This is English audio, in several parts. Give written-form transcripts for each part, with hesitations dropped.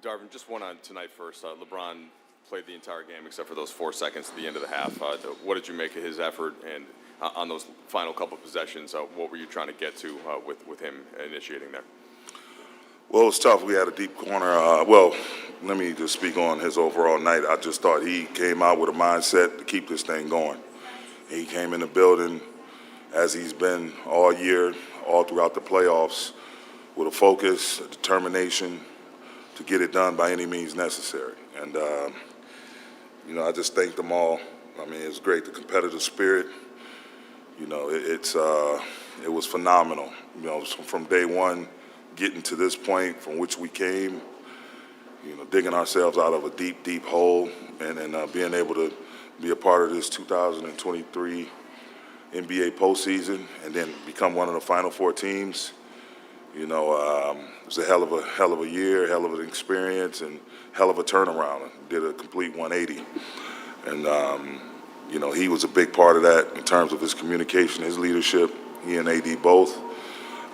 Darvin, just one on tonight first. LeBron played the entire game except for those 4 seconds at the end of the half. What did you make of his effort? And on those final couple of possessions, what were you trying to get to with him initiating there? Well, it was tough. We had a deep corner. Let me just speak on his overall night. I just thought he came out with a mindset to keep this thing going. He came in the building as he's been all year, all throughout the playoffs, with a focus, a determination to get it done by any means necessary. And, I just thank them all. I mean, it's great, the competitive spirit. It was phenomenal. From day one, getting to this point from which we came, digging ourselves out of a deep, deep hole, and being able to be a part of this 2023 NBA postseason and then become one of the Final Four teams. It was a hell of a year, hell of an experience, and hell of a turnaround. Did a complete 180, and he was a big part of that in terms of his communication, his leadership. He and AD both,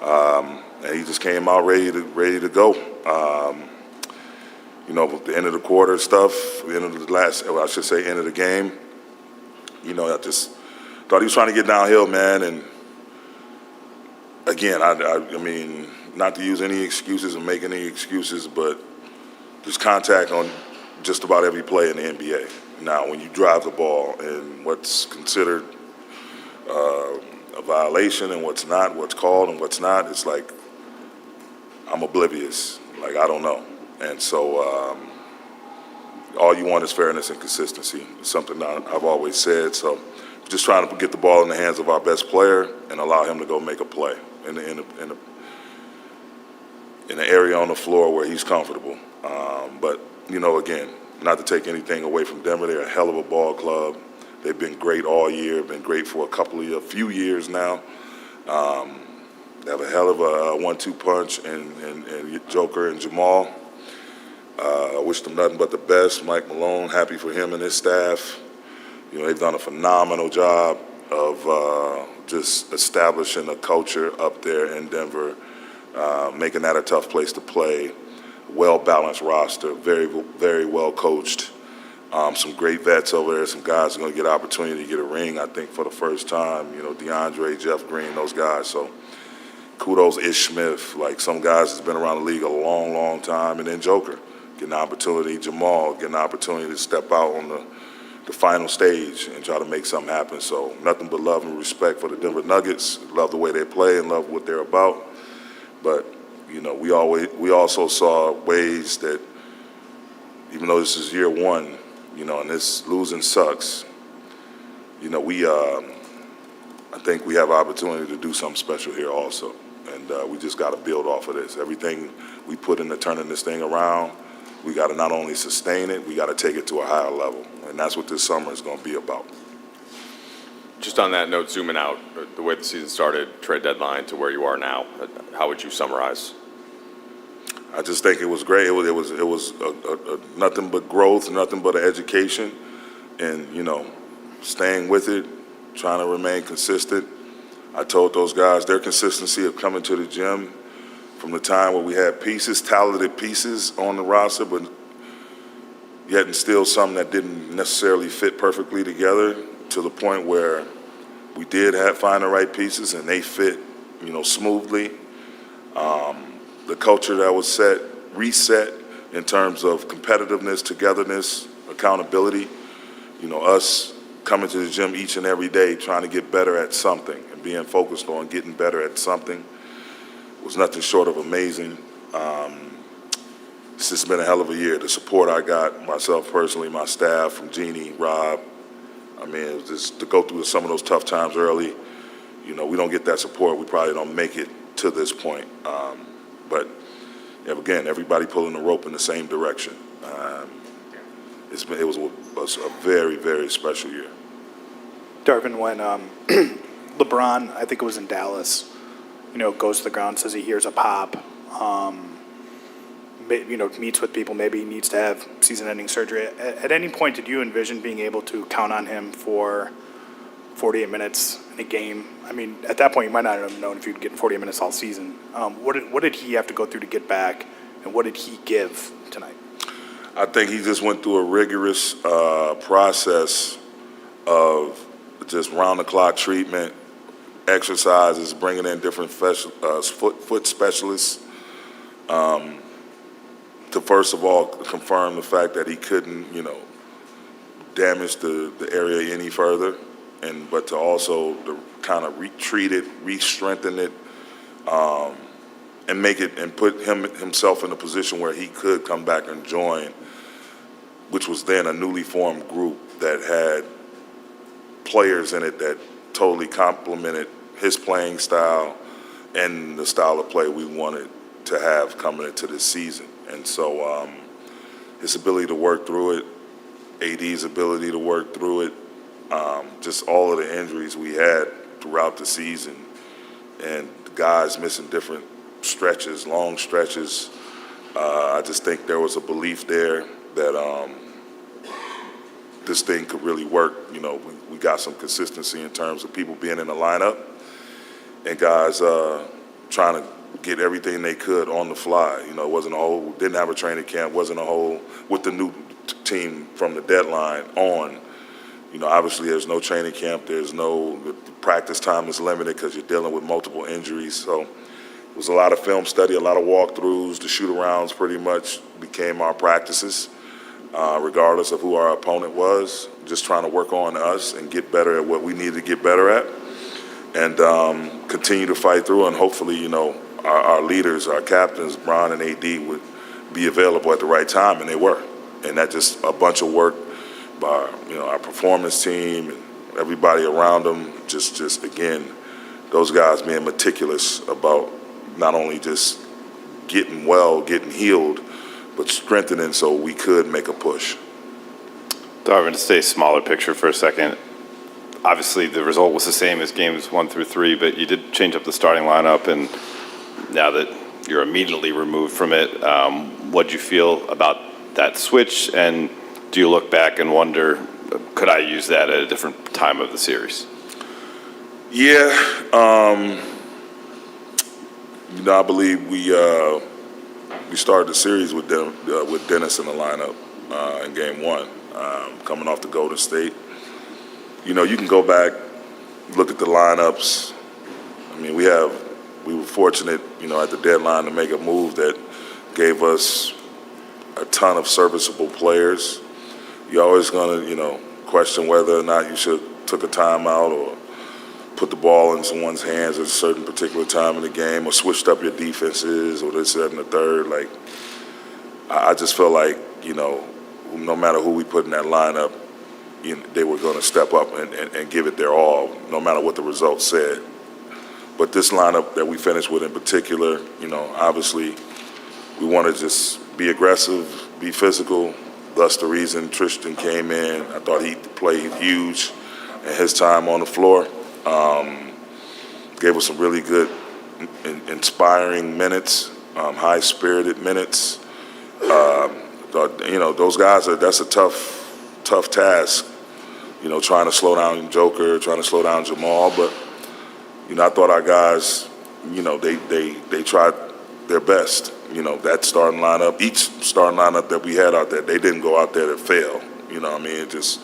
and he just came out ready to go. At the end of the quarter stuff, the end of the end of the game. I just thought he was trying to get downhill, man, and. Again, I mean, not to use any excuses and make any excuses, but there's contact on just about every play in the NBA. Now, when you drive the ball and what's considered a violation and what's not, what's called and what's not, it's like I'm oblivious. Like, I don't know. And so all you want is fairness and consistency. It's something I've always said. So just trying to get the ball in the hands of our best player and allow him to go make a play in the area on the floor where he's comfortable. But, again, not to take anything away from Denver, they're a hell of a ball club. They've been great all year, been great for a few years now. They have a hell of a 1-2 punch and Joker and Jamal. I wish them nothing but the best. Mike Malone, happy for him and his staff. They've done a phenomenal job of just establishing a culture up there in Denver, making that a tough place to play. Well-balanced roster, very, very well coached. Some great vets over there. Some guys are going to get opportunity to get a ring, I think, for the first time. DeAndre, Jeff Green, those guys. So kudos, Ish Smith. Like, some guys that's been around the league a long, long time. And then Joker, getting an opportunity. Jamal, getting an opportunity to step out on the final stage and try to make something happen. So nothing but love and respect for the Denver Nuggets. Love the way they play and love what they're about. But, we also saw ways that even though this is year one, and this losing sucks, I think we have an opportunity to do something special here also. And we just got to build off of this. Everything we put into turning this thing around, we got to not only sustain it, we got to take it to a higher level. And that's what this summer is going to be about. Just on that note, zooming out, the way the season started, trade deadline to where you are now, how would you summarize? I just think it was great. It was nothing but growth, nothing but an education, and staying with it, trying to remain consistent. I told those guys their consistency of coming to the gym from the time where we had talented pieces on the roster, but yet and still some that didn't necessarily fit perfectly together, to the point where we did find the right pieces and they fit, smoothly. The culture that was reset in terms of competitiveness, togetherness, accountability. Us coming to the gym each and every day trying to get better at something and being focused on getting better at something was nothing short of amazing. It's just been a hell of a year. The support I got, myself personally, my staff, from Jeannie, Rob, I mean, it was just to go through some of those tough times early. We don't get that support, we probably don't make it to this point. But again, everybody pulling the rope in the same direction. It was a very, very special year. Darvin, when LeBron, I think it was in Dallas, goes to the ground, says he hears a pop, meets with people, maybe he needs to have season-ending surgery. At any point, did you envision being able to count on him for 48 minutes in a game? I mean, at that point, you might not have known if you'd get 48 minutes all season. What did he have to go through to get back And what did he give tonight? I think he just went through a rigorous process of just round-the-clock treatment, exercises, bringing in different foot specialists to first of all confirm the fact that he couldn't, damage the area any further, but to also to kind of retreat it, re-strengthen it, and make it and put himself in a position where he could come back and join, which was then a newly formed group that had players in it that totally complemented his playing style and the style of play we wanted to have coming into this season. And so his ability to work through it, AD's ability to work through it, just all of the injuries we had throughout the season, and the guys missing different stretches, long stretches. I just think there was a belief there that this thing could really work. We got some consistency in terms of people being in the lineup and guys trying to get everything they could on the fly. It wasn't a whole, didn't have a training camp, wasn't a whole, with the new team from the deadline on. Obviously there's no training camp, the practice time is limited because you're dealing with multiple injuries. So it was a lot of film study, a lot of walkthroughs. The shoot-arounds pretty much became our practices, regardless of who our opponent was, just trying to work on us and get better at what we need to get better at, and continue to fight through. And hopefully, our leaders, our captains, Bron and AD, would be available at the right time, and they were. And that just a bunch of work by our performance team and everybody around them. Just again, those guys being meticulous about not only just getting well, getting healed, but strengthening so we could make a push. Darvin, to stay smaller picture for a second. Obviously, the result was the same as games 1 through 3, but you did change up the starting lineup, and now that you're immediately removed from it, what do you feel about that switch, and do you look back and wonder, could I use that at a different time of the series? Yeah, I believe we started the series with Dennis in the lineup in Game 1, coming off the Golden State. You can go back, look at the lineups. I mean, we were fortunate, at the deadline to make a move that gave us a ton of serviceable players. You're always going to, question whether or not you should took a timeout or put the ball in someone's hands at a certain particular time in the game, or switched up your defenses, or this, that, and the third. Like, I just feel like, no matter who we put in that lineup, they were going to step up and give it their all, no matter what the results said. But this lineup that we finished with in particular, obviously we want to just be aggressive, be physical. Thus the reason Tristan came in. I thought he played huge in his time on the floor. Gave us some really good, inspiring minutes, high-spirited minutes. Those guys, that's a tough task, trying to slow down Joker, trying to slow down Jamal. But, I thought our guys, they tried their best. That starting lineup, each starting lineup that we had out there, they didn't go out there to fail. It just,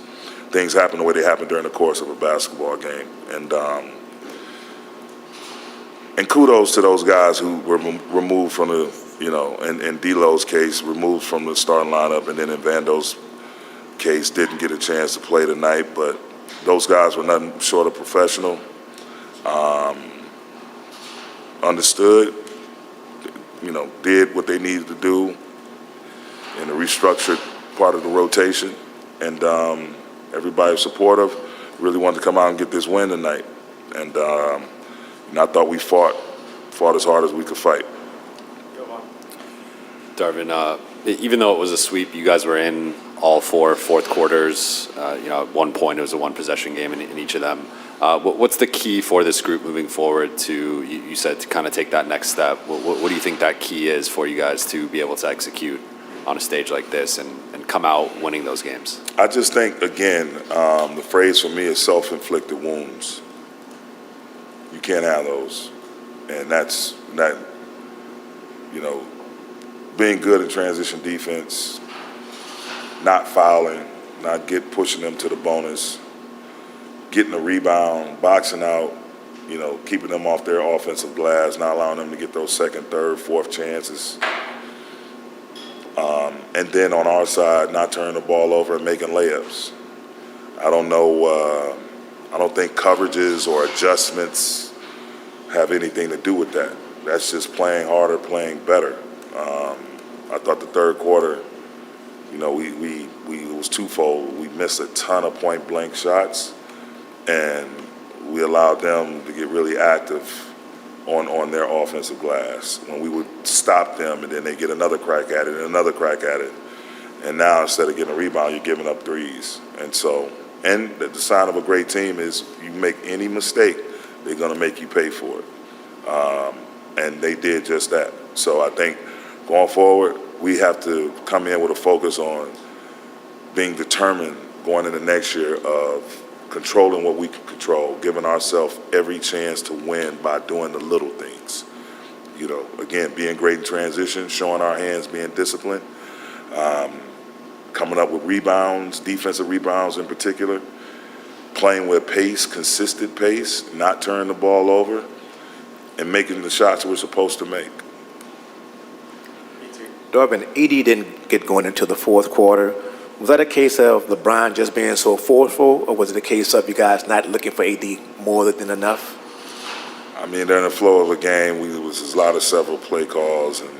things happen the way they happen during the course of a basketball game. And kudos to those guys who were removed from the, in D'Lo's case, removed from the starting lineup, and then in Vando's case, didn't get a chance to play tonight. But those guys were nothing short of professional. Understood, did what they needed to do in the restructured part of the rotation, and everybody was supportive. Really wanted to come out and get this win tonight, and I thought we fought as hard as we could fight. Darvin, even though it was a sweep, you guys were in all 4 fourth quarters. At one point, it was a one-possession game in each of them. What's the key for this group moving forward to, you said, to kind of take that next step? What do you think that key is for you guys to be able to execute on a stage like this and come out winning those games? I just think, again, the phrase for me is self-inflicted wounds. You can't have those. And that's, being good in transition defense, not fouling, not pushing them to the bonus, getting a rebound, boxing out, keeping them off their offensive glass, not allowing them to get those second, third, fourth chances. And then on our side, not turning the ball over and making layups. I don't know. I don't think coverages or adjustments have anything to do with that. That's just playing harder, playing better. I thought the third quarter, it was twofold. We missed a ton of point-blank shots, and we allowed them to get really active on their offensive glass. When we would stop them, and then they get another crack at it and another crack at it. And now instead of getting a rebound, you're giving up threes. And the sign of a great team is you make any mistake, they're going to make you pay for it. And they did just that. So I think going forward, we have to come in with a focus on being determined going into next year of controlling what we can control, giving ourselves every chance to win by doing the little things. Again, being great in transition, showing our hands, being disciplined, coming up with rebounds, defensive rebounds in particular, playing with pace, consistent pace, not turning the ball over, and making the shots we're supposed to make. Darvin, AD didn't get going until the fourth quarter. Was that a case of LeBron just being so forceful, or was it a case of you guys not looking for AD more than enough? I mean, during the flow of a game, it was a lot of several play calls, and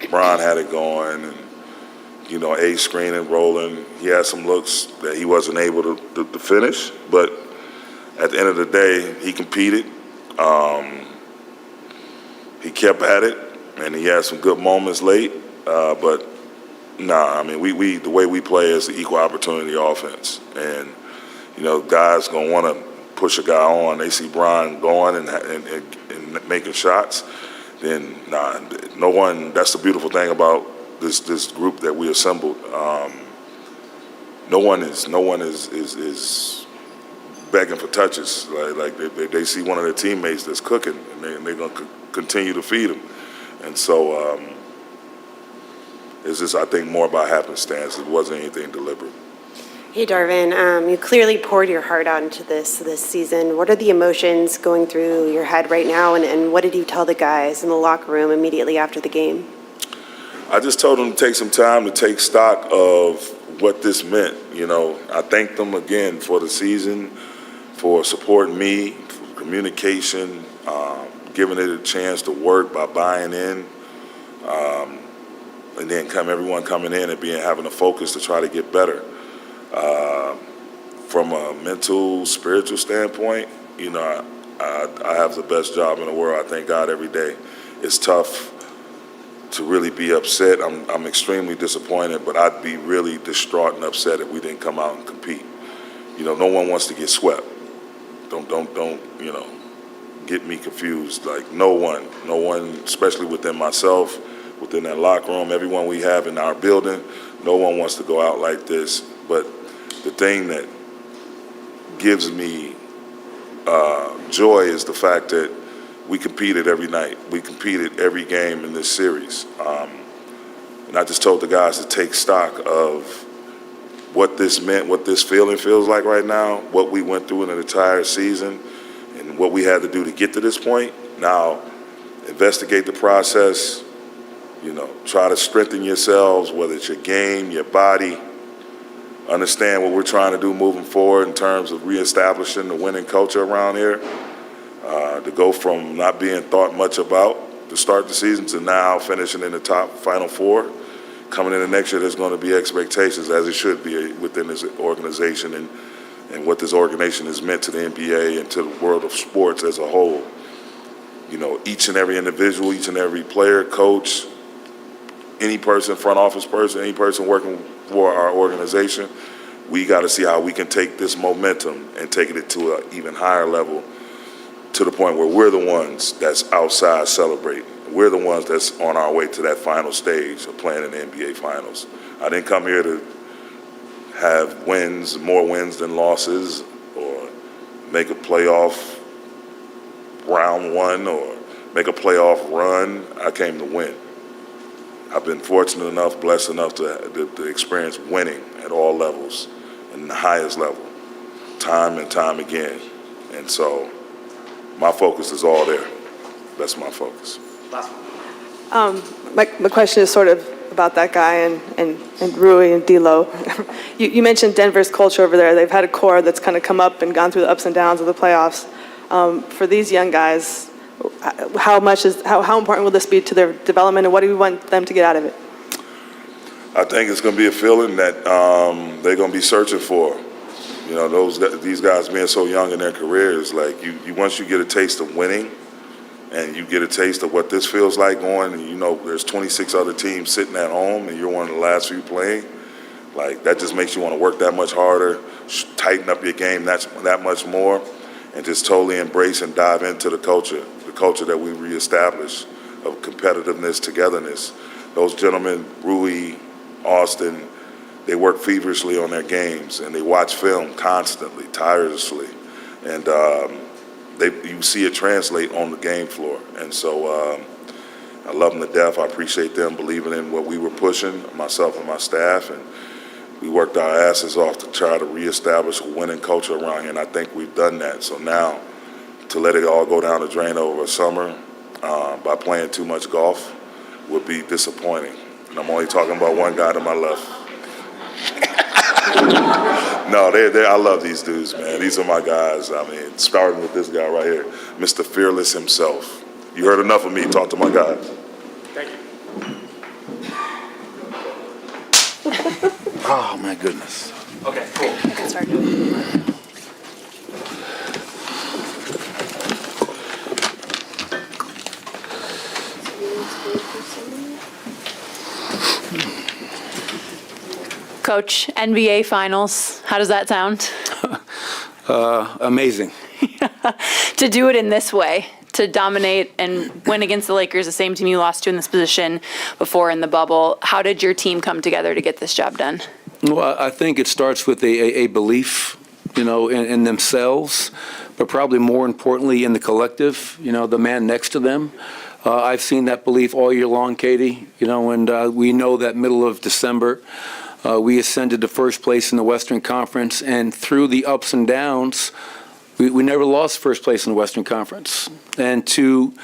LeBron had it going, and A screening, rolling. He had some looks that he wasn't able to finish, but at the end of the day, he competed. He kept at it, and he had some good moments late. But I mean, the way we play is an equal opportunity offense, and guys gonna want to push a guy on. They see Brian going and making shots. Then no one. That's the beautiful thing about this group that we assembled. No one is begging for touches. Like they see one of their teammates that's cooking, and they're gonna continue to feed them. And so it's just, I think, more about happenstance. It wasn't anything deliberate. Hey, Darvin, you clearly poured your heart out into this season. What are the emotions going through your head right now, and what did you tell the guys in the locker room immediately after the game? I just told them to take some time to take stock of what this meant. I thanked them again for the season, for supporting me, for communication, giving it a chance to work by buying in, and then everyone coming in and having a focus to try to get better. From a mental, spiritual standpoint, I have the best job in the world. I thank God every day. It's tough to really be upset. I'm extremely disappointed, but I'd be really distraught and upset if we didn't come out and compete. No one wants to get swept. Don't get me confused. Like no one, especially within myself, within that locker room, everyone we have in our building, no one wants to go out like this. But the thing that gives me joy is the fact that we competed every night. We competed every game in this series. And I just told the guys to take stock of what this meant, what this feeling feels like right now, what we went through in an entire season, and what we had to do to get to this point. Now, investigate the process, try to strengthen yourselves, whether it's your game, your body, understand what we're trying to do moving forward in terms of reestablishing the winning culture around here, to go from not being thought much about to start the season to now finishing in the top Final Four. Coming into next year, there's going to be expectations, as it should be, within this organization and what this organization has meant to the NBA and to the world of sports as a whole. Each and every individual, each and every player, coach, any person, front office person, any person working for our organization, we got to see how we can take this momentum and take it to an even higher level, to the point where we're the ones that's outside celebrating. We're the ones that's on our way to that final stage of playing in the NBA Finals. I didn't come here to have wins, more wins than losses, or make a playoff round one or make a playoff run. I came to win. I've been fortunate enough, blessed enough to experience winning at all levels and the highest level, time and time again. And so my focus is all there. That's my focus. My question is sort of about that guy and Rui and D'Lo. You mentioned Denver's culture over there. They've had a core that's kind of come up and gone through the ups and downs of the playoffs. For these young guys, how important will this be to their development, and what do we want them to get out of it? I think it's going to be a feeling that they're going to be searching for. You know, these guys being so young in their careers, like you once you get a taste of winning, and you get a taste of what this feels like going, and you know there's 26 other teams sitting at home, and you're one of the last few playing. Like that just makes you want to work that much harder, tighten up your game that much more, and just totally embrace and dive into the culture that we reestablished of competitiveness, togetherness. Those gentlemen, Rui, Austin, they work feverishly on their games, and they watch film constantly, tirelessly, and you see it translate on the game floor. And so I love them to death. I appreciate them believing in what we were pushing, myself and my staff, and we worked our asses off to try to reestablish a winning culture around here, and I think we've done that. So now, to let it all go down the drain over a summer by playing too much golf would be disappointing. And I'm only talking about one guy to my left. No, I love these dudes, man. These are my guys. I mean, starting with this guy right here, Mr. Fearless himself. You heard enough of me. Talk to my guys. Thank you. Oh, my goodness. Okay, cool. Coach, NBA Finals, how does that sound? Amazing. To do it in this way, to dominate and win against the Lakers, the same team you lost to in this position before in the bubble. How did your team come together to get this job done? Well, I think it starts with a belief, in themselves, but probably more importantly in the collective, the man next to them. I've seen that belief all year long, Katie, and we know that middle of December, we ascended to first place in the Western Conference, and through the ups and downs, we never lost first place in the Western Conference. And to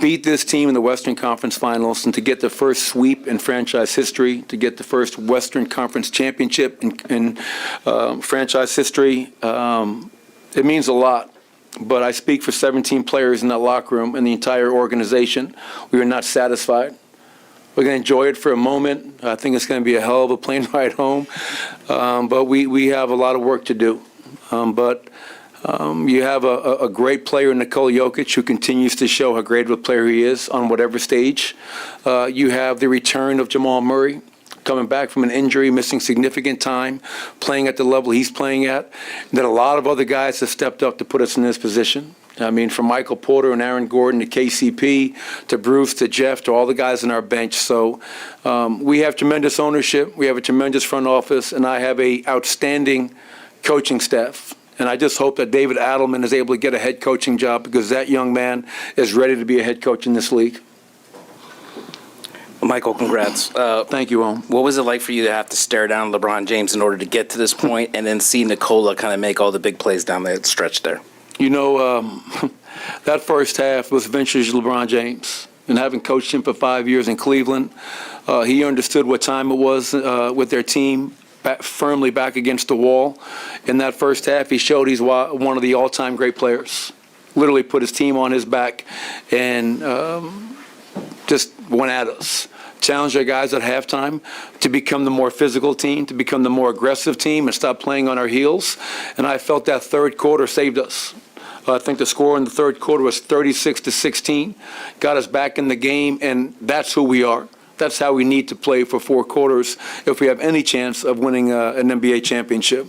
beat this team in the Western Conference Finals and to get the first sweep in franchise history, to get the first Western Conference championship in franchise history, it means a lot. But I speak for 17 players in that locker room and the entire organization. We are not satisfied. We're going to enjoy it for a moment. I think it's going to be a hell of a plane ride home. But we have a lot of work to do. You have a great player in Nikola Jokic who continues to show how great of a player he is on whatever stage. You have the return of Jamal Murray coming back from an injury, missing significant time, playing at the level he's playing at. And then a lot of other guys have stepped up to put us in this position. I mean, from Michael Porter and Aaron Gordon to KCP to Bruce to Jeff to all the guys on our bench. So we have tremendous ownership. We have a tremendous front office, and I have a outstanding coaching staff. And I just hope that David Adelman is able to get a head coaching job because that young man is ready to be a head coach in this league. Michael, congrats. Thank you, Owen. What was it like for you to have to stare down LeBron James in order to get to this point and then see Nikola kind of make all the big plays down that stretch there? That first half was vintage LeBron James. And having coached him for 5 years in Cleveland, he understood what time it was with their team. Firmly back against the wall. In that first half, he showed he's one of the all-time great players. Literally put his team on his back and just went at us. Challenged our guys at halftime to become the more physical team, to become the more aggressive team and stop playing on our heels. And I felt that third quarter saved us. I think the score in the third quarter was 36-16, got us back in the game, and that's who we are. That's how we need to play for 4 quarters if we have any chance of winning an NBA championship.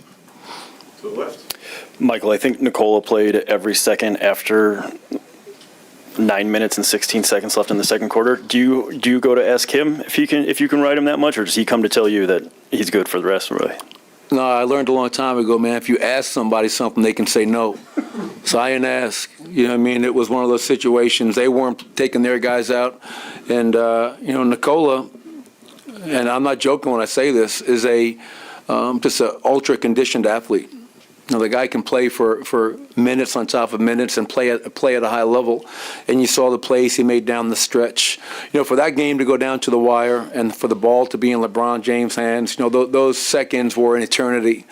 To the left. Michael, I think Nikola played every second after 9 minutes and 16 seconds left in the second quarter. Do you go to ask him if you can ride him that much, or does he come to tell you that he's good for the rest of the way? No, I learned a long time ago, man, if you ask somebody something, they can say no. So I didn't ask. You know what I mean? It was one of those situations. They weren't taking their guys out. And, Nikola, and I'm not joking when I say this, is just an ultra-conditioned athlete. You know, the guy can play for minutes on top of minutes and play at a high level. And you saw the plays he made down the stretch. You know, for that game to go down to the wire and for the ball to be in LeBron James' hands, you know, those seconds were an eternity.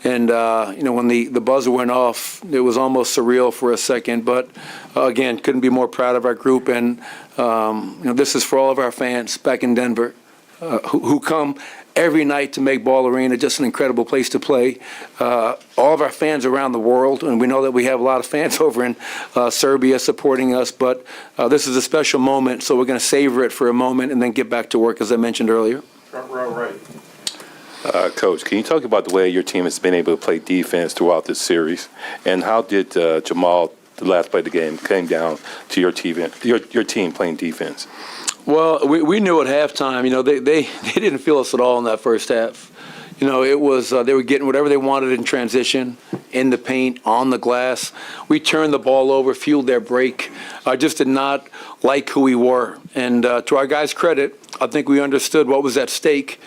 And, you know, when the buzzer went off, it was almost surreal for a second. But, again, couldn't be more proud of our group. And, you know, this is for all of our fans back in Denver who come every night to make Ball Arena just an incredible place to play. All of our fans around the world, and we know that we have a lot of fans over in Serbia supporting us, but this is a special moment, so we're going to savor it for a moment and then get back to work, as I mentioned earlier. Front row right. Coach, can you talk about the way your team has been able to play defense throughout this series, and how did Jamal, the last play of the game, came down to your team playing defense? Well, we knew at halftime, you know, they didn't feel us at all in that first half. You know, it was they were getting whatever they wanted in transition, in the paint, on the glass. We turned the ball over, fueled their break. I just did not like who we were. And to our guys' credit, I think we understood what was at stake.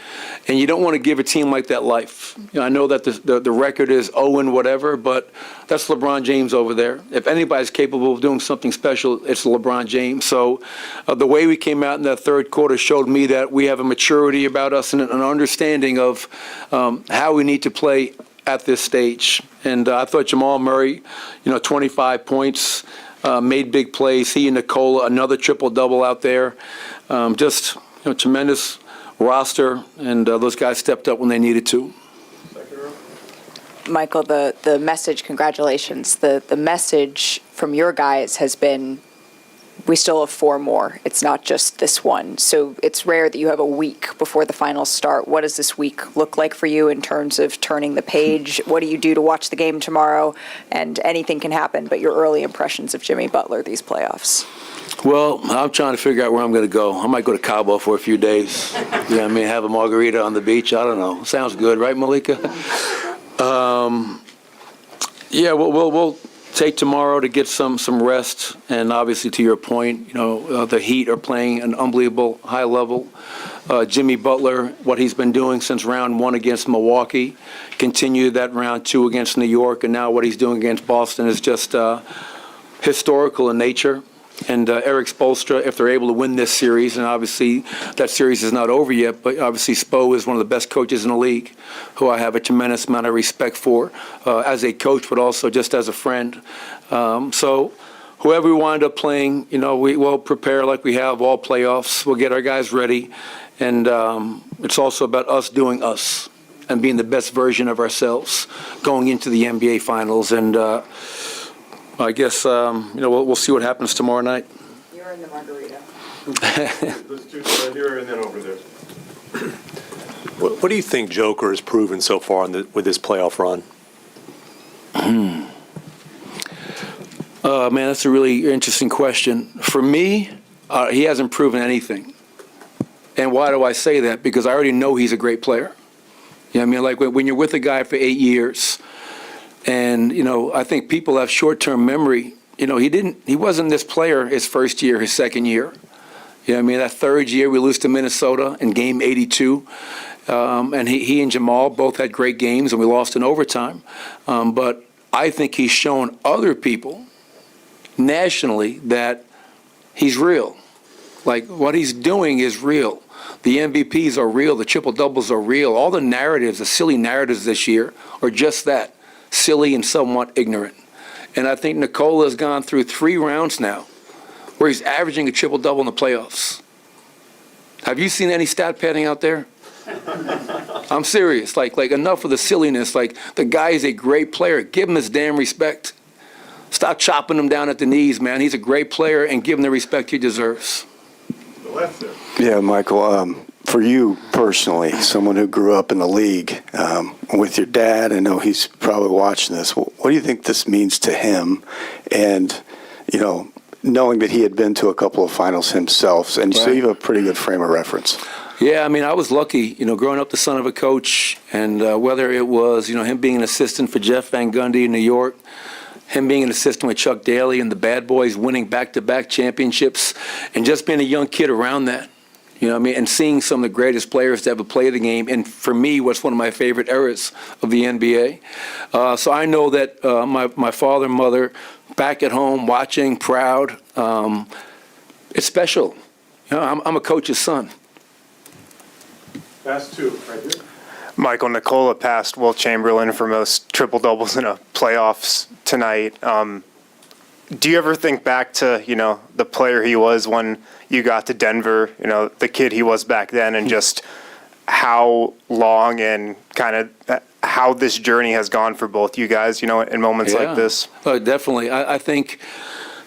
And you don't want to give a team like that life. You know, I know that the record is 0 whatever, but that's LeBron James over there. If anybody's capable of doing something special, it's LeBron James. So the way we came out in that third quarter showed me that we have a maturity about us and an understanding of how we need to play at this stage. And I thought Jamal Murray, you know, 25 points, made big plays. He and Nikola, another triple-double out there. Just, you know, tremendous roster, and those guys stepped up when they needed to. Michael, the message, congratulations. The message from your guys has been, we still have 4 more. It's not just this one. So it's rare that you have a week before the finals start. What does this week look like for you in terms of turning the page? What do you do to watch the game tomorrow? And anything can happen, but your early impressions of Jimmy Butler these playoffs? Well, I'm trying to figure out where I'm going to go. I might go to Cabo for a few days. You know what I mean? Have a margarita on the beach. I don't know. Sounds good, right, Malika? Yeah, we'll take tomorrow to get some rest. And obviously, to your point, you know, the Heat are playing an unbelievable high level. Jimmy Butler, what he's been doing since round 1 against Milwaukee, continued that round 2 against New York, and now what he's doing against Boston is just historical in nature. And Eric Spoelstra, if they're able to win this series, and obviously that series is not over yet, but obviously Spo is one of the best coaches in the league, who I have a tremendous amount of respect for as a coach, but also just as a friend. So whoever we wind up playing, you know, we will prepare like we have all playoffs. We'll get our guys ready. And it's also about us doing us and being the best version of ourselves going into the NBA Finals. And I guess, you know, we'll see what happens tomorrow night. You're in the margarita. Let's do right here and then over there. What do you think Joker has proven so far with this playoff run? Man, that's a really interesting question. For me, he hasn't proven anything. And why do I say that? Because I already know he's a great player. You know what I mean? Like when you're with a guy for 8 years, and, you know, I think people have short-term memory. You know, he wasn't this player his first year, his second year. You know what I mean? That third year, we lose to Minnesota in game 82. And he and Jamal both had great games, and we lost in overtime. But I think he's shown other people nationally that he's real. Like, what he's doing is real. The MVPs are real. The triple-doubles are real. All the narratives, the silly narratives this year, are just that. Silly and somewhat ignorant. And I think Nikola has gone through 3 rounds now where he's averaging a triple-double in the playoffs. Have you seen any stat padding out there? I'm serious. Like enough of the silliness. Like, the guy is a great player. Give him his damn respect. Stop chopping him down at the knees, man. He's a great player, and give him the respect he deserves. The left there. Yeah, Michael, for you personally, someone who grew up in the league with your dad, I know he's probably watching this. What do you think this means to him? And, you know, knowing that he had been to a couple of finals himself, and so you have a pretty good frame of reference. Yeah, I mean, I was lucky, you know, growing up the son of a coach, and whether it was, you know, him being an assistant for Jeff Van Gundy in New York, him being an assistant with Chuck Daly and the Bad Boys winning back-to-back championships, and just being a young kid around that. You know what I mean? And seeing some of the greatest players to ever play the game, and for me, what's one of my favorite eras of the NBA. So I know that my father and mother back at home watching, proud, it's special. You know, I'm a coach's son. That's two, right here. Michael, Nikola passed Wilt Chamberlain for most triple-doubles in a playoffs tonight. Do you ever think back to, the player he was when you got to Denver, the kid he was back then, and just how long and kind of how this journey has gone for both you guys, in moments like this? Definitely. I think,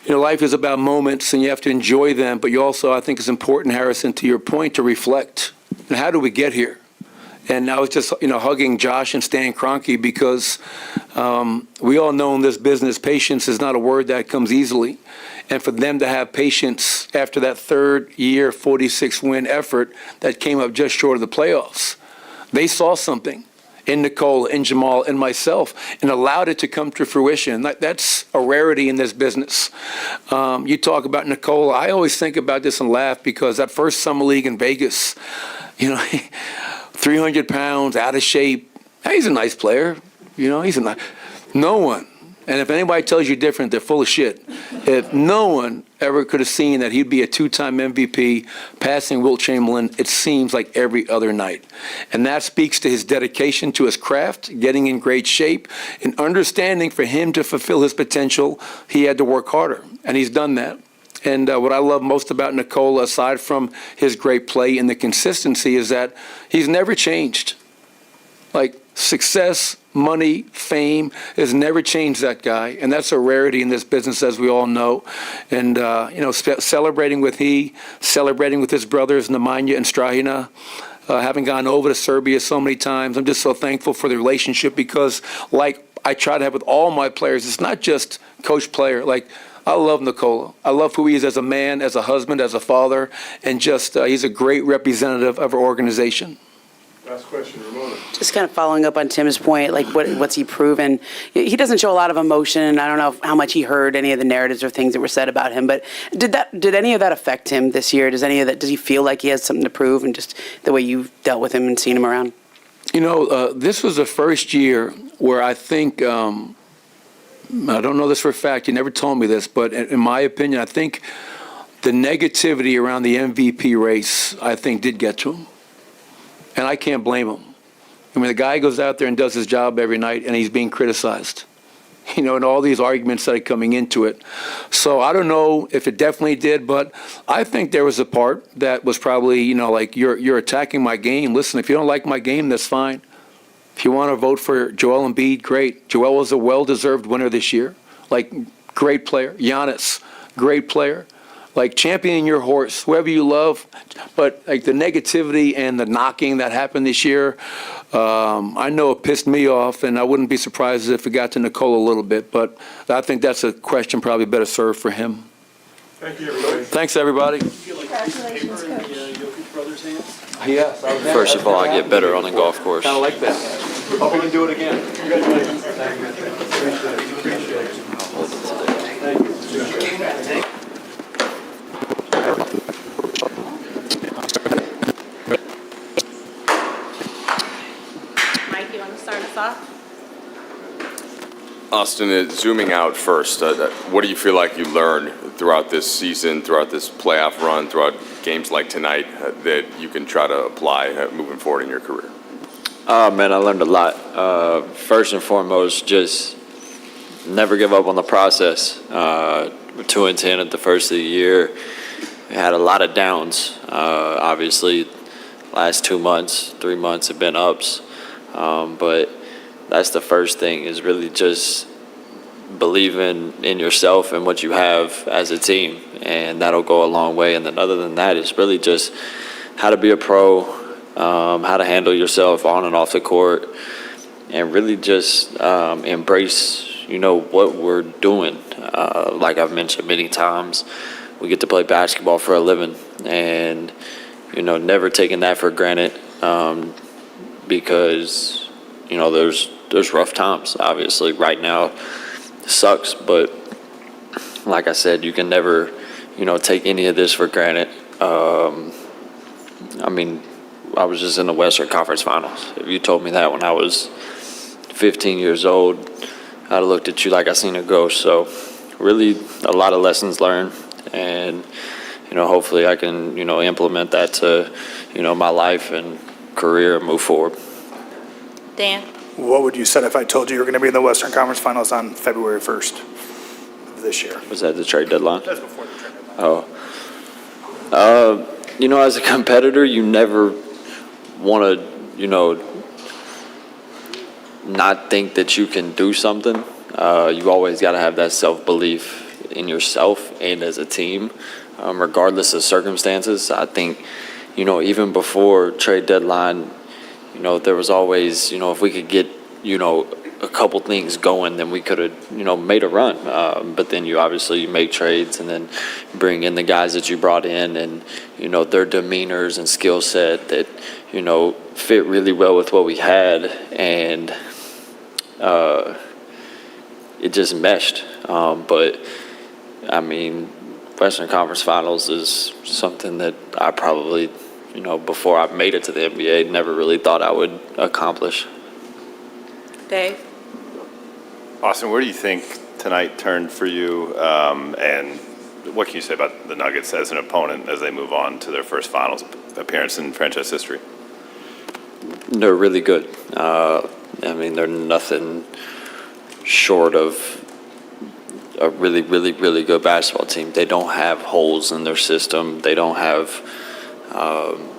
life is about moments and you have to enjoy them, but you also, I think it's important, Harrison, to your point, to reflect. And how do we get here? And I was just, hugging Josh and Stan Kroenke because we all know in this business, patience is not a word that comes easily. And for them to have patience after that third year, 46-win effort that came up just short of the playoffs, they saw something in Nikola, in Jamal, and myself, and allowed it to come to fruition. That's a rarity in this business. You talk about Nikola. I always think about this and laugh because that first summer league in Vegas, 300 pounds, out of shape. He's a nice player. He's a nice. No one, and if anybody tells you different, they're full of shit. If no one ever could have seen that he'd be a two-time MVP, passing Wilt Chamberlain, it seems like every other night. And that speaks to his dedication to his craft, getting in great shape, and understanding for him to fulfill his potential, he had to work harder, and he's done that. And what I love most about Nikola, aside from his great play and the consistency, is that he's never changed. Like, success, money, fame has never changed that guy. And that's a rarity in this business, as we all know. And, celebrating with his brothers, Nemanja and Strahina, having gone over to Serbia so many times, I'm just so thankful for the relationship because, like I try to have with all my players, it's not just coach-player. Like, I love Nikola. I love who he is as a man, as a husband, as a father, and just he's a great representative of our organization. Last question, Ramona. Just kind of following up on Tim's point, like what's he proven? He doesn't show a lot of emotion. I don't know how much he heard any of the narratives or things that were said about him, but did any of that affect him this year? Does he feel like he has something to prove, and just the way you've dealt with him and seen him around? This was the first year where I think, I don't know this for a fact, you never told me this, but in my opinion, I think the negativity around the MVP race, I think, did get to him. And I can't blame him. I mean, the guy goes out there and does his job every night, and he's being criticized, and all these arguments that are coming into it. So I don't know if it definitely did, but I think there was a part that was probably, like, you're attacking my game. Listen, if you don't like my game, that's fine. If you want to vote for Joel Embiid, great. Joel was a well-deserved winner this year. Like, great player. Giannis, great player. Like, champion your horse, whoever you love. But, like, the negativity and the knocking that happened this year, I know it pissed me off, and I wouldn't be surprised if it got to Nikola a little bit. But I think that's a question probably better served for him. Thank you, everybody. Thanks, everybody. Congratulations, Coach. Yes. First of all, I get better on the golf course. Kind of like that. Hope we can do it again. Congratulations. I'll hold it today. Mike, you want to start us off? Austin, zooming out first, what do you feel like you learned throughout this season, throughout this playoff run, throughout games like tonight that you can try to apply moving forward in your career? Man, I learned a lot. First and foremost, just never give up on the process. We're 2-10 at the first of the year. We had a lot of downs. Obviously, last 2 months, 3 months have been ups. But that's the first thing, is really just believing in yourself and what you have as a team, and that'll go a long way. And then other than that, it's really just how to be a pro, how to handle yourself on and off the court, and really just embrace, what we're doing. Like I've mentioned many times, we get to play basketball for a living, and, never taking that for granted, because, there's rough times. Obviously, right now sucks, but like I said, you can never, take any of this for granted. I mean, I was just in the Western Conference Finals. If you told me that when I was 15 years old, I'd have looked at you like I seen a ghost. So really a lot of lessons learned, and, hopefully I can, implement that to, my life and career and move forward. Dan? What would you say if I told you you were going to be in the Western Conference Finals on February 1st of this year? Was that the trade deadline? That's before the trade deadline. As a competitor, you never want to, not think that you can do something. You always got to have that self-belief in yourself and as a team, regardless of circumstances. I think, even before trade deadline, there was always, if we could get, a couple things going, then we could have, made a run. But then you make trades and then bring in the guys that you brought in, and, their demeanors and skill set that, fit really well with what we had. And it just meshed. But, Western Conference Finals is something that I probably, before I made it to the NBA, never really thought I would accomplish. Dave? Austin, where do you think tonight turned for you? And what can you say about the Nuggets as an opponent as they move on to their first finals appearance in franchise history? They're really good. They're nothing short of a really, really, really good basketball team. They don't have holes in their system. They don't have,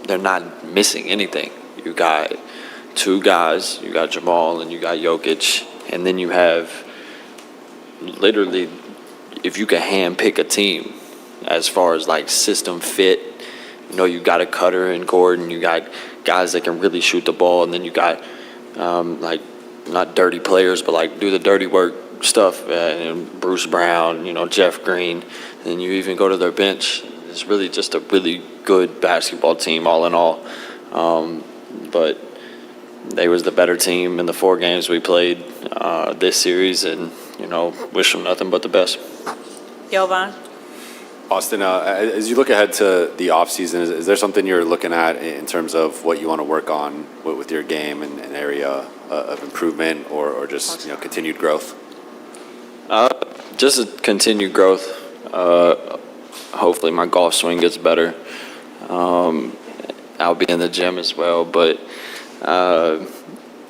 they're not missing anything. You got two guys, you got Jamal and you got Jokic, and then you have literally, if you can hand pick a team as far as like system fit, you got a Cutter and Gordon, you got guys that can really shoot the ball, and then you got not dirty players, but like do the dirty work stuff, and Bruce Brown, Jeff Green, and then you even go to their bench. It's really just a really good basketball team all in all. But they was the better team in the 4 games we played this series, and, wish them nothing but the best. Jovan? Austin, as you look ahead to the offseason, is there something you're looking at in terms of what you want to work on with your game and an area of improvement, or just continued growth? Just a continued growth. Hopefully my golf swing gets better. I'll be in the gym as well, but I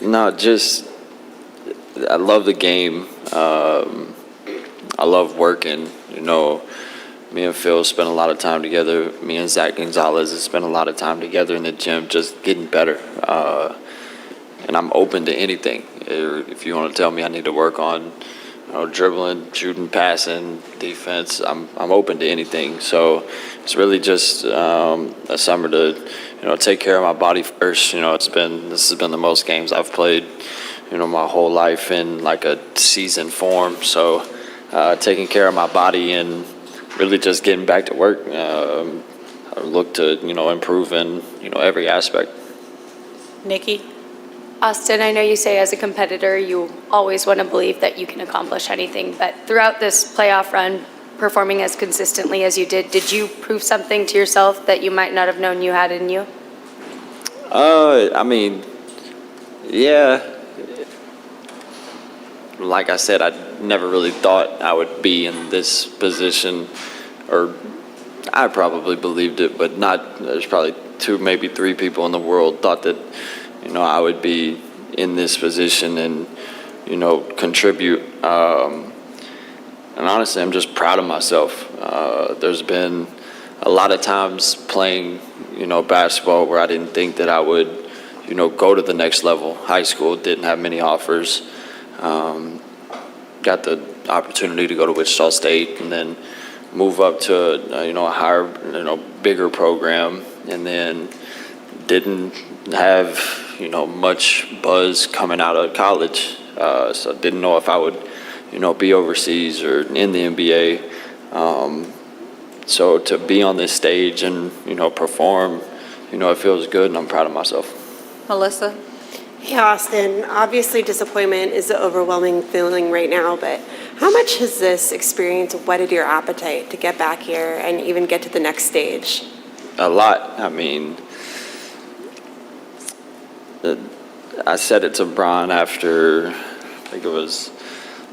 love the game. I love working. Me and Phil spend a lot of time together. Me and Zach Gonzalez have spent a lot of time together in the gym, just getting better. And I'm open to anything. If you want to tell me I need to work on dribbling, shooting, passing, defense, I'm open to anything. So it's really just a summer to take care of my body first. This has been the most games I've played my whole life in like a season form. So taking care of my body and really just getting back to work. I look to improve in every aspect. Nikki? Austin, I know you say as a competitor you always want to believe that you can accomplish anything, but throughout this playoff run, performing as consistently as you did you prove something to yourself that you might not have known you had in you? Yeah. Like I said, I never really thought I would be in this position, or I probably believed it, but not, there's probably 2, maybe 3 people in the world thought that, I would be in this position and, contribute. And honestly, I'm just proud of myself. There's been a lot of times playing, basketball where I didn't think that I would, go to the next level. High school didn't have many offers. Got the opportunity to go to Wichita State and then move up to a higher, bigger program, and then didn't have much buzz coming out of college, so didn't know if I would be overseas or in the NBA. So to be on this stage and perform, it feels good, and I'm proud of myself. Melissa? Hey, Austin, obviously disappointment is the overwhelming feeling right now, but how much has this experience whetted your appetite to get back here and even get to the next stage? A lot. I said it to Bron after, I think it was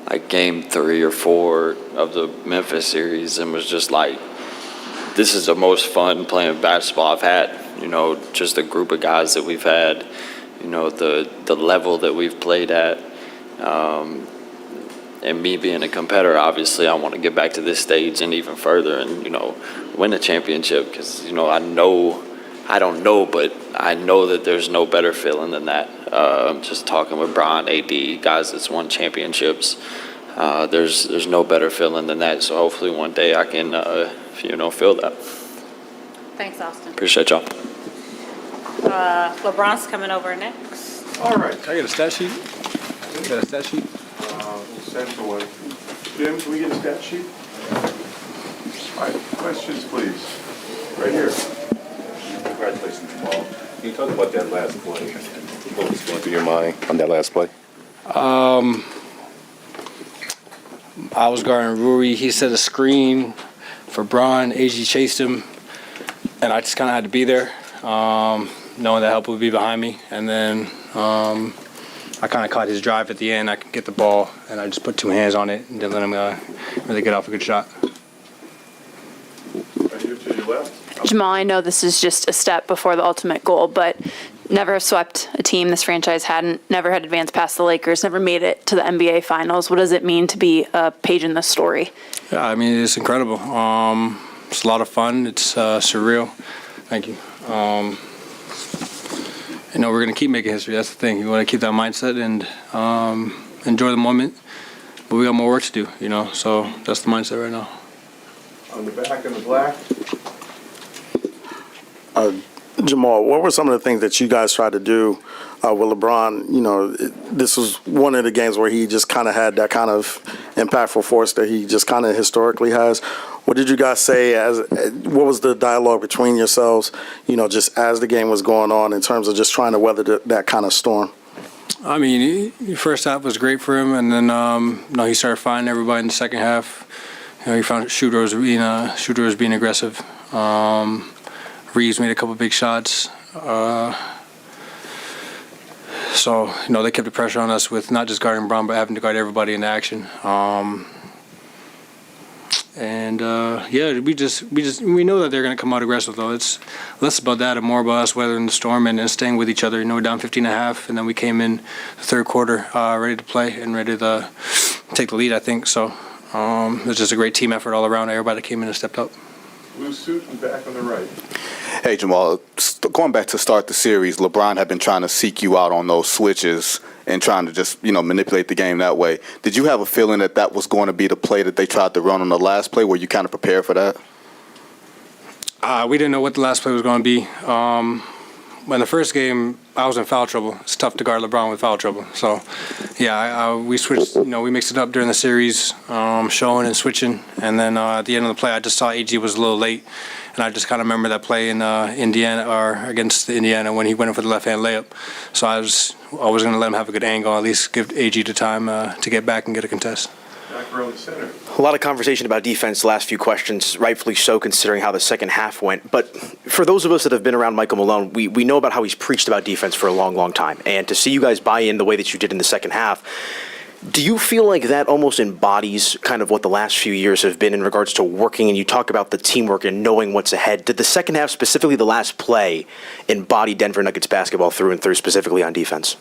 like game 3 or 4 of the Memphis series, and was just like, this is the most fun playing basketball I've had. You know, just the group of guys that we've had, you know, the level that we've played at. And me being a competitor, obviously, I want to get back to this stage and even further and, you know, win a championship because, you know, I don't know, but I know that there's no better feeling than that. Just talking with Bron, AD, guys that's won championships, there's no better feeling than that. So hopefully one day I can, you know, feel that. Thanks, Austin. Appreciate y'all. LeBron's coming over next. All right. Can I get a stat sheet? Got a stat sheet? Central one. Jim, can we get a stat sheet? All right, questions, please. Right here. Congratulations, Jamal. Can you talk about that last play? What was going through your mind on that last play? I was guarding Rui. He set a screen for Bron. AG chased him, and I just kind of had to be there, knowing that help would be behind me. And then I kind of caught his drive at the end. I could get the ball, and I just put 2 hands on it and didn't let him really get off a good shot. Right here to your left. Jamal, I know this is just a step before the ultimate goal, but never swept a team this franchise hadn't, never had advanced past the Lakers, never made it to the NBA Finals. What does it mean to be a page in this story? Yeah, I mean, it's incredible. It's a lot of fun. It's surreal. Thank you. You know, we're going to keep making history. That's the thing. You want to keep that mindset and enjoy the moment. But we got more work to do, you know, so that's the mindset right now. On the back in the black. Jamal, what were some of the things that you guys tried to do with LeBron? You know, this was one of the games where he just kind of had that kind of impactful force that he just kind of historically has. What did you guys say what was the dialogue between yourselves, you know, just as the game was going on in terms of just trying to weather that kind of storm? I mean, the first half was great for him, and then you know, he started finding everybody in the second half. You know, he found Shooter was being aggressive. Reaves made a couple big shots. So, you know, they kept the pressure on us with not just guarding Bron, but having to guard everybody in action. Yeah, we know that they're going to come out aggressive, though. It's less about that and more about us weathering the storm and staying with each other. You know, we're down 15.5, and then we came in the third quarter ready to play and ready to take the lead, I think. So it was just a great team effort all around. Everybody came in and stepped up. Blue suit and back on the right. Hey, Jamal, going back to start the series, LeBron had been trying to seek you out on those switches and trying to just, you know, manipulate the game that way. Did you have a feeling that that was going to be the play that they tried to run on the last play? Were you kind of prepared for that? We didn't know what the last play was going to be. In the first game, I was in foul trouble. It's tough to guard LeBron with foul trouble. So, yeah, we switched. You know, we mixed it up during the series, showing and switching. And then at the end of the play, I just saw AG was a little late, and I just kind of remember that play in Indiana or against Indiana when he went in for the left-hand layup. So I was always going to let him have a good angle, at least give AG the time to get back and get a contest. Back row in the center. A lot of conversation about defense, the last few questions, rightfully so, considering how the second half went. But for those of us that have been around Michael Malone, we know about how he's preached about defense for a long, long time. And to see you guys buy in the way that you did in the second half, do you feel like that almost embodies kind of what the last few years have been in regards to working, and you talk about the teamwork and knowing what's ahead? Did the second half, specifically the last play, embody Denver Nuggets basketball through and through, specifically on defense?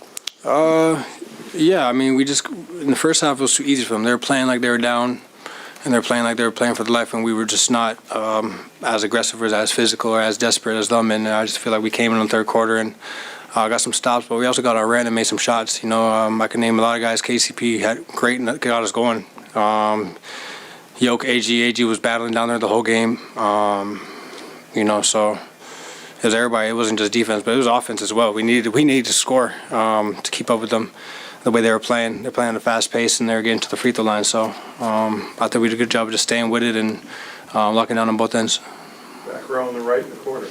Yeah, I mean, in the first half, it was too easy for them. They were playing like they were down, and they were playing like they were playing for their life, and we were just not as aggressive or as physical or as desperate as them. And I just feel like we came in the third quarter and got some stops, but we also got our run and made some shots. You know, I can name a lot of guys. KCP had great and got us going. Yoke, AG was battling down there the whole game. You know, so it was everybody. It wasn't just defense, but it was offense as well. We needed to score to keep up with them. The way they were playing, they're playing at a fast pace, and they're getting to the free throw line. So I thought we did a good job of just staying with it and locking down on both ends. Back row on the right in the corner.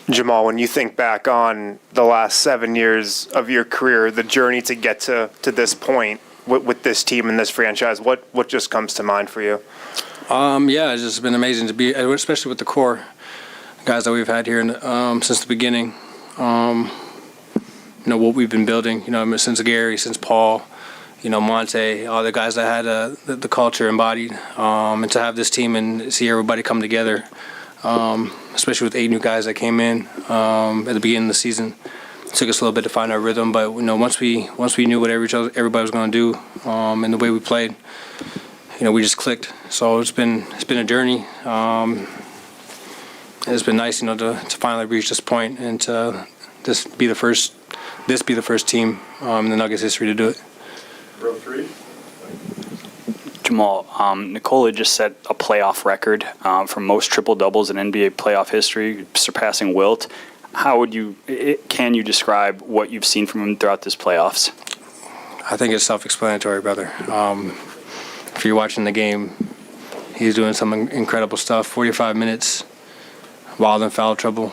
Jamal, when you think back on the last 7 years of your career, the journey to get to this point with this team and this franchise, what just comes to mind for you? Yeah, it's just been amazing to be, especially with the core guys that we've had here since the beginning. what we've been building, since Gary, since Paul, Monte, all the guys that had the culture embodied, and to have this team and see everybody come together, especially with 8 new guys that came in at the beginning of the season. It took us a little bit to find our rhythm, but once we knew what everybody was going to do, and the way we played, we just clicked. So it's been a journey. It's been nice, to finally reach this point and to be the first team in the Nuggets history to do it. Row 3. Jamal, Nikola just set a playoff record for most triple-doubles in NBA playoff history, surpassing Wilt. Can you describe what you've seen from him throughout this playoffs? I think it's self-explanatory, brother. If you're watching the game, he's doing some incredible stuff. 45 minutes, wild and foul trouble.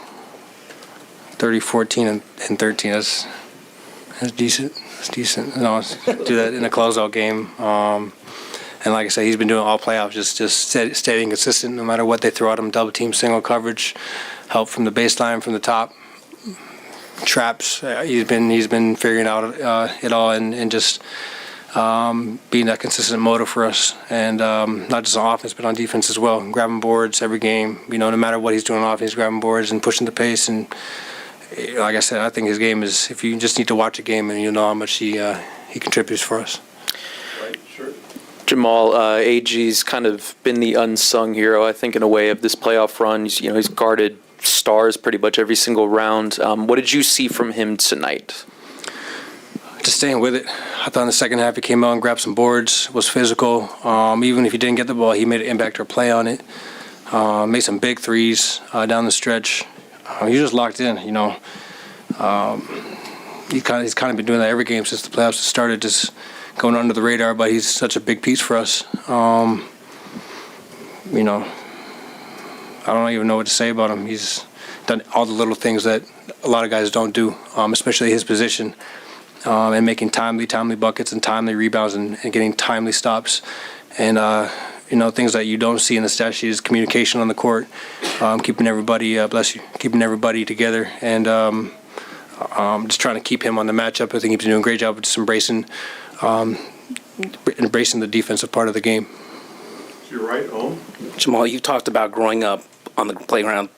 30, 14, and 13. That's decent. That's decent. Do that in a closeout game. And like I said, he's been doing all playoffs, just staying consistent no matter what they throw at him. Double team, single coverage, help from the baseline, from the top, traps. He's been figuring out it all and just being that consistent motor for us. And not just on offense, but on defense as well. Grabbing boards every game. No matter what he's doing on offense, he's grabbing boards and pushing the pace. And like I said, I think his game is, if you just need to watch a game and you'll know how much he contributes for us. Jamal, AG's kind of been the unsung hero, I think, in a way, of this playoff run. He's guarded stars pretty much every single round. What did you see from him tonight? Just staying with it. I thought in the second half he came out and grabbed some boards, was physical. Even if he didn't get the ball, he made an impact or play on it. Made some big threes down the stretch. He just locked in, He's kind of been doing that every game since the playoffs started, just going under the radar, but he's such a big piece for us. I don't even know what to say about him. He's done all the little things that a lot of guys don't do, especially his position, and making timely buckets and timely rebounds and getting timely stops. And, things that you don't see in the stat sheet is communication on the court, keeping everybody, keeping everybody together, and just trying to keep him on the matchup. I think he's doing a great job of just embracing the defensive part of the game. To your right, Ohm. Jamal, you talked about growing up on the playground,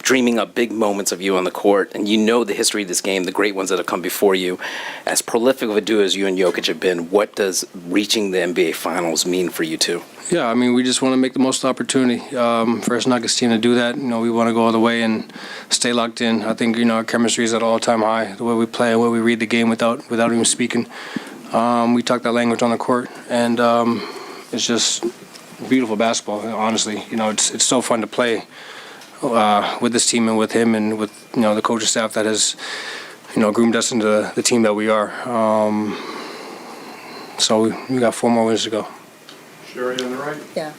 dreaming up big moments of you on the court, and the history of this game, the great ones that have come before you. As prolific of a duo as you and Jokic have been, what does reaching the NBA Finals mean for you two? Yeah, we just want to make the most opportunity for us Nuggets team to do that. We want to go all the way and stay locked in. I think, our chemistry is at an all-time high, the way we play, the way we read the game without even speaking. We talk that language on the court, and it's just beautiful basketball, honestly. It's so fun to play with this team and with him and with, the coaching staff that has, groomed us into the team that we are. So we got 4 more wins to go. Sherry on the right. Yeah.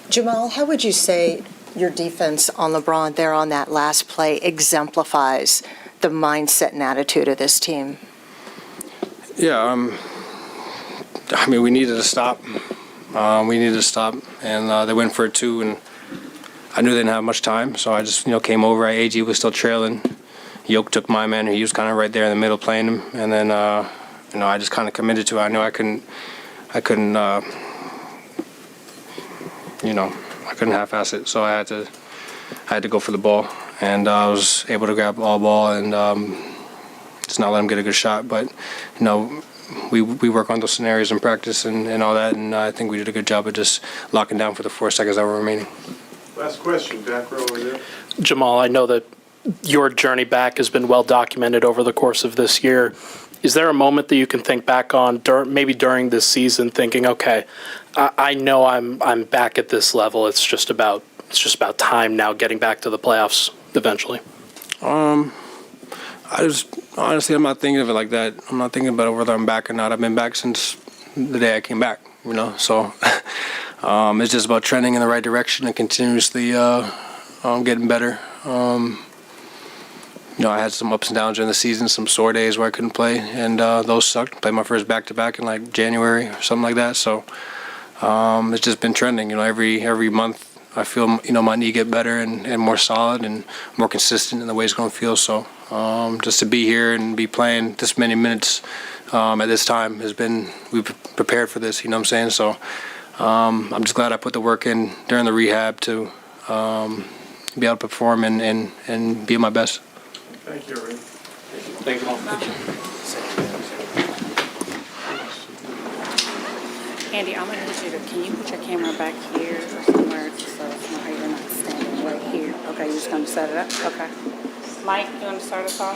Jamal, how would you say your defense on LeBron there on that last play exemplifies the mindset and attitude of this team? Yeah, we needed to stop. And they went for it too, and I knew they didn't have much time, so I just, came over. AG was still trailing. Yoke took my man, he was kind of right there in the middle playing him, and then, I just kind of committed to it. I knew I couldn't half-ass it, so I had to go for the ball, and I was able to grab all ball and just not let him get a good shot. But we work on those scenarios in practice and all that, and I think we did a good job of just locking down for the 4 seconds that were remaining. Last question, back row over there. Jamal, I know that your journey back has been well documented over the course of this year. Is there a moment that you can think back on, maybe during this season, thinking, okay, I know I'm back at this level. It's just about time now, getting back to the playoffs eventually. I'm not thinking of it like that. I'm not thinking about whether I'm back or not. I've been back since the day I came back, So it's just about trending in the right direction and continuously getting better. I had some ups and downs during the season, some sore days where I couldn't play, and those sucked. Played my first back-to-back in January or something like that. So it's just been trending. Every month I feel, my knee get better and more solid and more consistent in the way it's going to feel. So just to be here and be playing this many minutes at this time we've prepared for this, you know what I'm saying? So I'm just glad I put the work in during the rehab to be able to perform and be at my best. Thank you, Reaves. Thank you. Andy, I'm gonna need you to, can you put your camera back here or somewhere so it's not, you're not standing right here? Okay, you're just gonna set it up? Okay. Mike, you wanna start us off?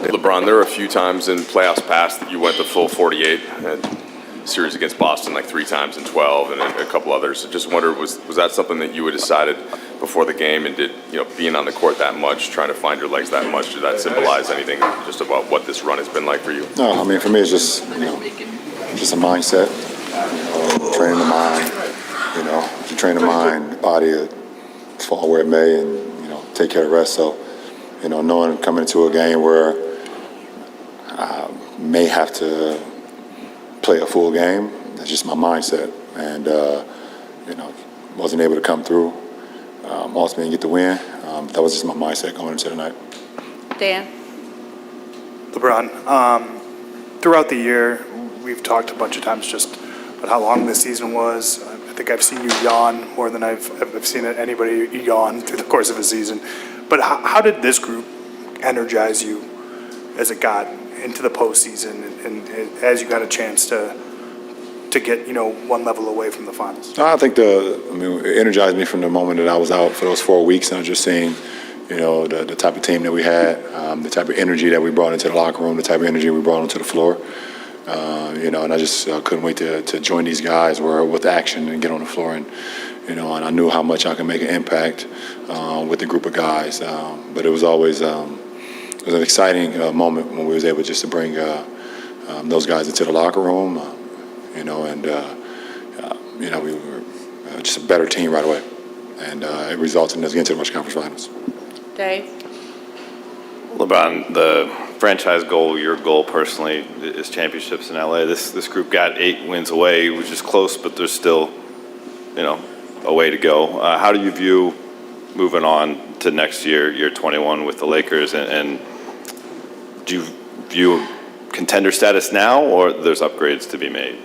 LeBron, there were a few times in playoffs past that you went the full 48 and series against Boston, like 3 times in 12 and a couple others. I just wondered, was that something that you had decided before the game, and did, being on the court that much, trying to find your legs that much, did that symbolize anything just about what this run has been like for you? No, I mean, for me, it's just, just a mindset, training the mind, you train the mind, body, fall where it may, and, take care of the rest. So, knowing coming into a game where I may have to play a full game, that's just my mindset. And, wasn't able to come through, ultimately get the win. That was just my mindset going into tonight. Dan? LeBron, throughout the year, we've talked a bunch of times just about how long this season was. I think I've seen you yawn more than I've seen anybody yawn through the course of a season. But how did this group energize you as it got into the postseason and as you got a chance to get, one level away from the finals? I think it energized me from the moment that I was out for those 4 weeks, and I was just seeing, the type of team that we had, the type of energy that we brought into the locker room, the type of energy we brought onto the floor. And I just couldn't wait to join these guys with action and get on the floor. And I knew how much I could make an impact with the group of guys. But it was always an exciting moment when we was able just to bring those guys into the locker room. We were just a better team right away. And it resulted in us getting to the Western Conference Finals. Dave? LeBron, the franchise goal, your goal personally, is championships in LA. This group got 8 wins away, which is close, but there's still, a way to go. How do you view moving on to next year, year 21 with the Lakers, and do you view contender status now, or there's upgrades to be made?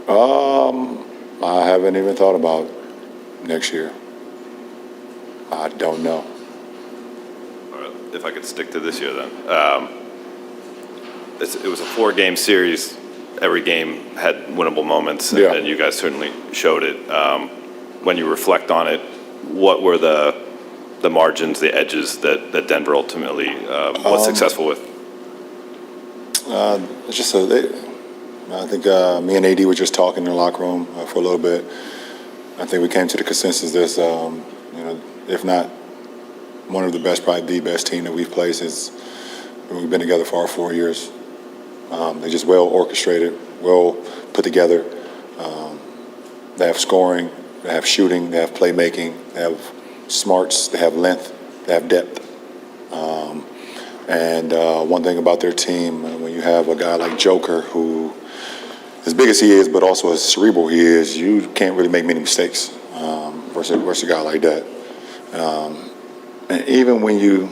I haven't even thought about next year. I don't know. If I could stick to this year, then. It was a 4-game series. Every game had winnable moments, and you guys certainly showed it. When you reflect on it, what were the margins, the edges that Denver ultimately was successful with? It's just I think me and AD were just talking in the locker room for a little bit. I think we came to the consensus that's, if not one of the best, probably the best team that we've played since we've been together for our 4 years. They're just well orchestrated, well put together. They have scoring, they have shooting, they have playmaking, they have smarts, they have length, they have depth. And one thing about their team, when you have a guy like Joker, who, as big as he is, but also as cerebral he is, you can't really make many mistakes versus a guy like that. And even when you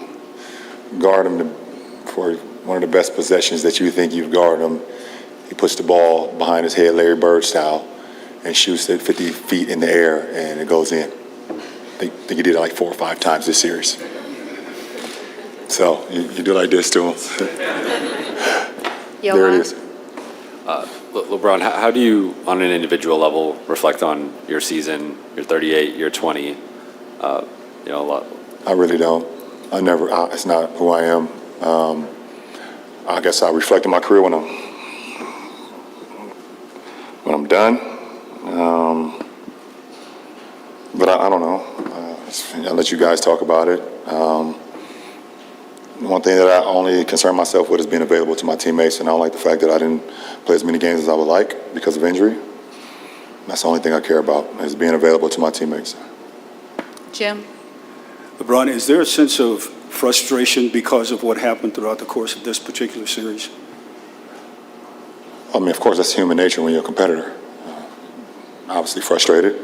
guard him for one of the best possessions that you think you've guarded him, he puts the ball behind his head, Larry Bird style, and shoots it 50 feet in the air, and it goes in. I think he did it like 4 or 5 times this series. So you do like this to him. There it is. LeBron, how do you, on an individual level, reflect on your season, your 38, your 20? A lot. I really don't. It's not who I am. I guess I reflect on my career when I'm done. But I don't know. I'll let you guys talk about it. One thing that I only concern myself with is being available to my teammates, and I don't like the fact that I didn't play as many games as I would like because of injury. That's the only thing I care about, is being available to my teammates. Jim? LeBron, is there a sense of frustration because of what happened throughout the course of this particular series? I mean, of course, that's human nature when you're a competitor. obviously frustrated,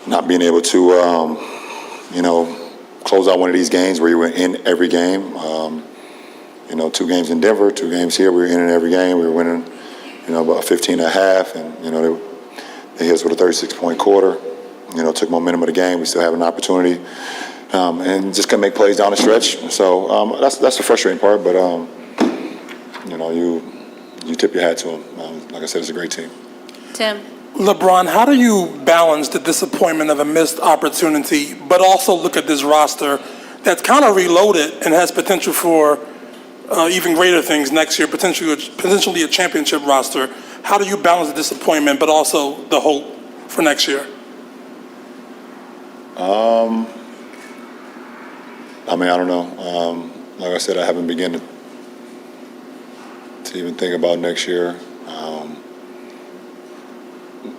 not being able to, close out one of these games where you were in every game. 2 games in Denver, 2 games here, we were in every game. We were winning, about 15 and a half, and, they hit us with a 36-point quarter. Took momentum of the game. We still have an opportunity, and just couldn't make plays down the stretch. So that's the frustrating part. But you tip your hat to them. Like I said, it's a great team. Tim. LeBron, how do you balance the disappointment of a missed opportunity, but also look at this roster that's kind of reloaded and has potential for even greater things next year, potentially a championship roster? How do you balance the disappointment, but also the hope for next year? I don't know. Like I said, I haven't begun to even think about next year.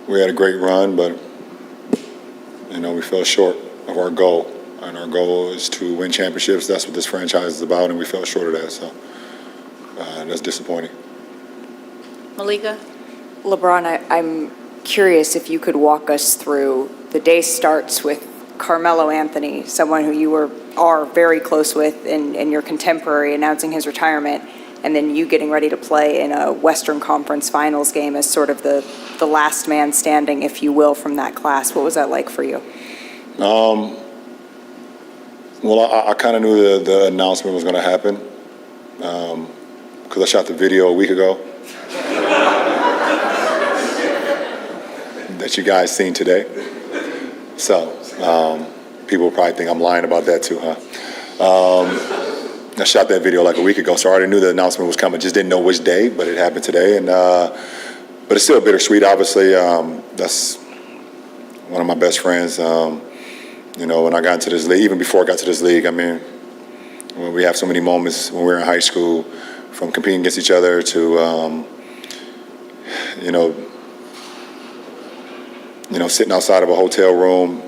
We had a great run, but we fell short of our goal, and our goal is to win championships. That's what this franchise is about, and we fell short of that. So that's disappointing. Malika. LeBron, I'm curious if you could walk us through the day starts with Carmelo Anthony, someone who you are very close with, and your contemporary announcing his retirement, and then you getting ready to play in a Western Conference Finals game as sort of the last man standing, if you will, from that class. What was that like for you? Well, I kind of knew the announcement was going to happen because I shot the video a week ago that you guys seen today. So people probably think I'm lying about that too, huh? I shot that video like a week ago, so I already knew the announcement was coming. Just didn't know which day, but it happened today. And but it's still bittersweet. Obviously, that's one of my best friends. When I got into this league, even before I got to this league, when we have so many moments when we were in high school, from competing against each other to sitting outside of a hotel room,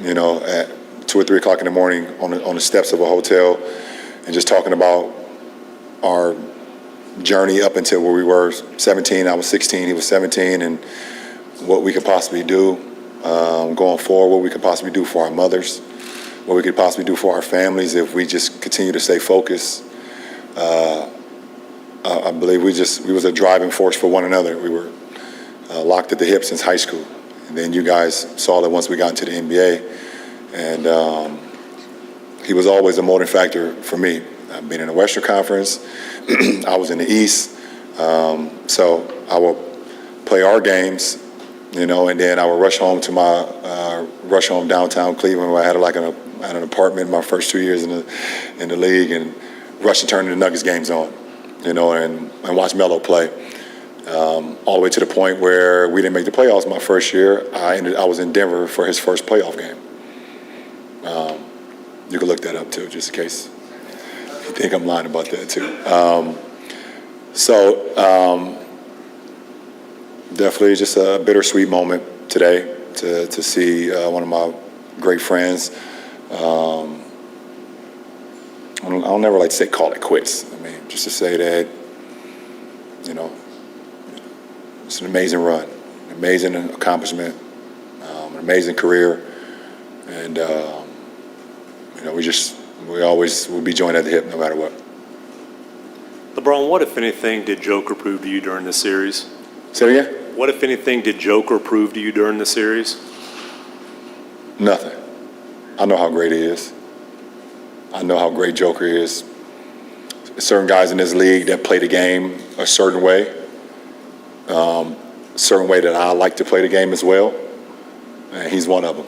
at 2 or 3 o'clock in the morning on the steps of a hotel, and just talking about our journey up until where we were 17. I was 16, he was 17, and what we could possibly do going forward, what we could possibly do for our mothers, what we could possibly do for our families if we just continue to stay focused. I believe we was a driving force for one another. We were locked at the hip since high school. And then you guys saw that once we got into the NBA. And he was always a motivating factor for me. I've been in the Western Conference. I was in the East. So I will play our games, and then I would rush home to my rush home downtown Cleveland, where I had an apartment my first 2 years in the league, and rush and turn the Nuggets games on, and watch Melo play. All the way to the point where we didn't make the playoffs my first year. I was in Denver for his first playoff game. You can look that up too, just in case you think I'm lying about that too. Definitely just a bittersweet moment today to see one of my great friends. I'll never like to say call it quits. Just to say that, it's an amazing run, an amazing accomplishment, an amazing career, and we always will be joined at the hip no matter what. LeBron, what, if anything, did Joker prove to you during this series? Say it again? What, if anything, did Joker prove to you during the series? Nothing. I know how great he is. I know how great Joker is. Certain guys in this league that play the game a certain way that I like to play the game as well, and he's one of them.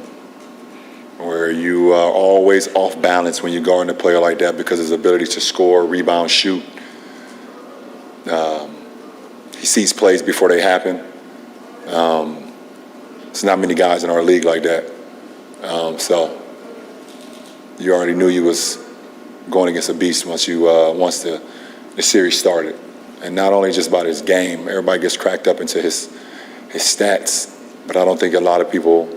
Where you are always off balance when you guard a player like that because of his ability to score, rebound, shoot. He sees plays before they happen. There's not many guys in our league like that. So you already knew you was going against a beast once the series started. And not only just about his game, everybody gets cracked up into his stats, but I don't think a lot of people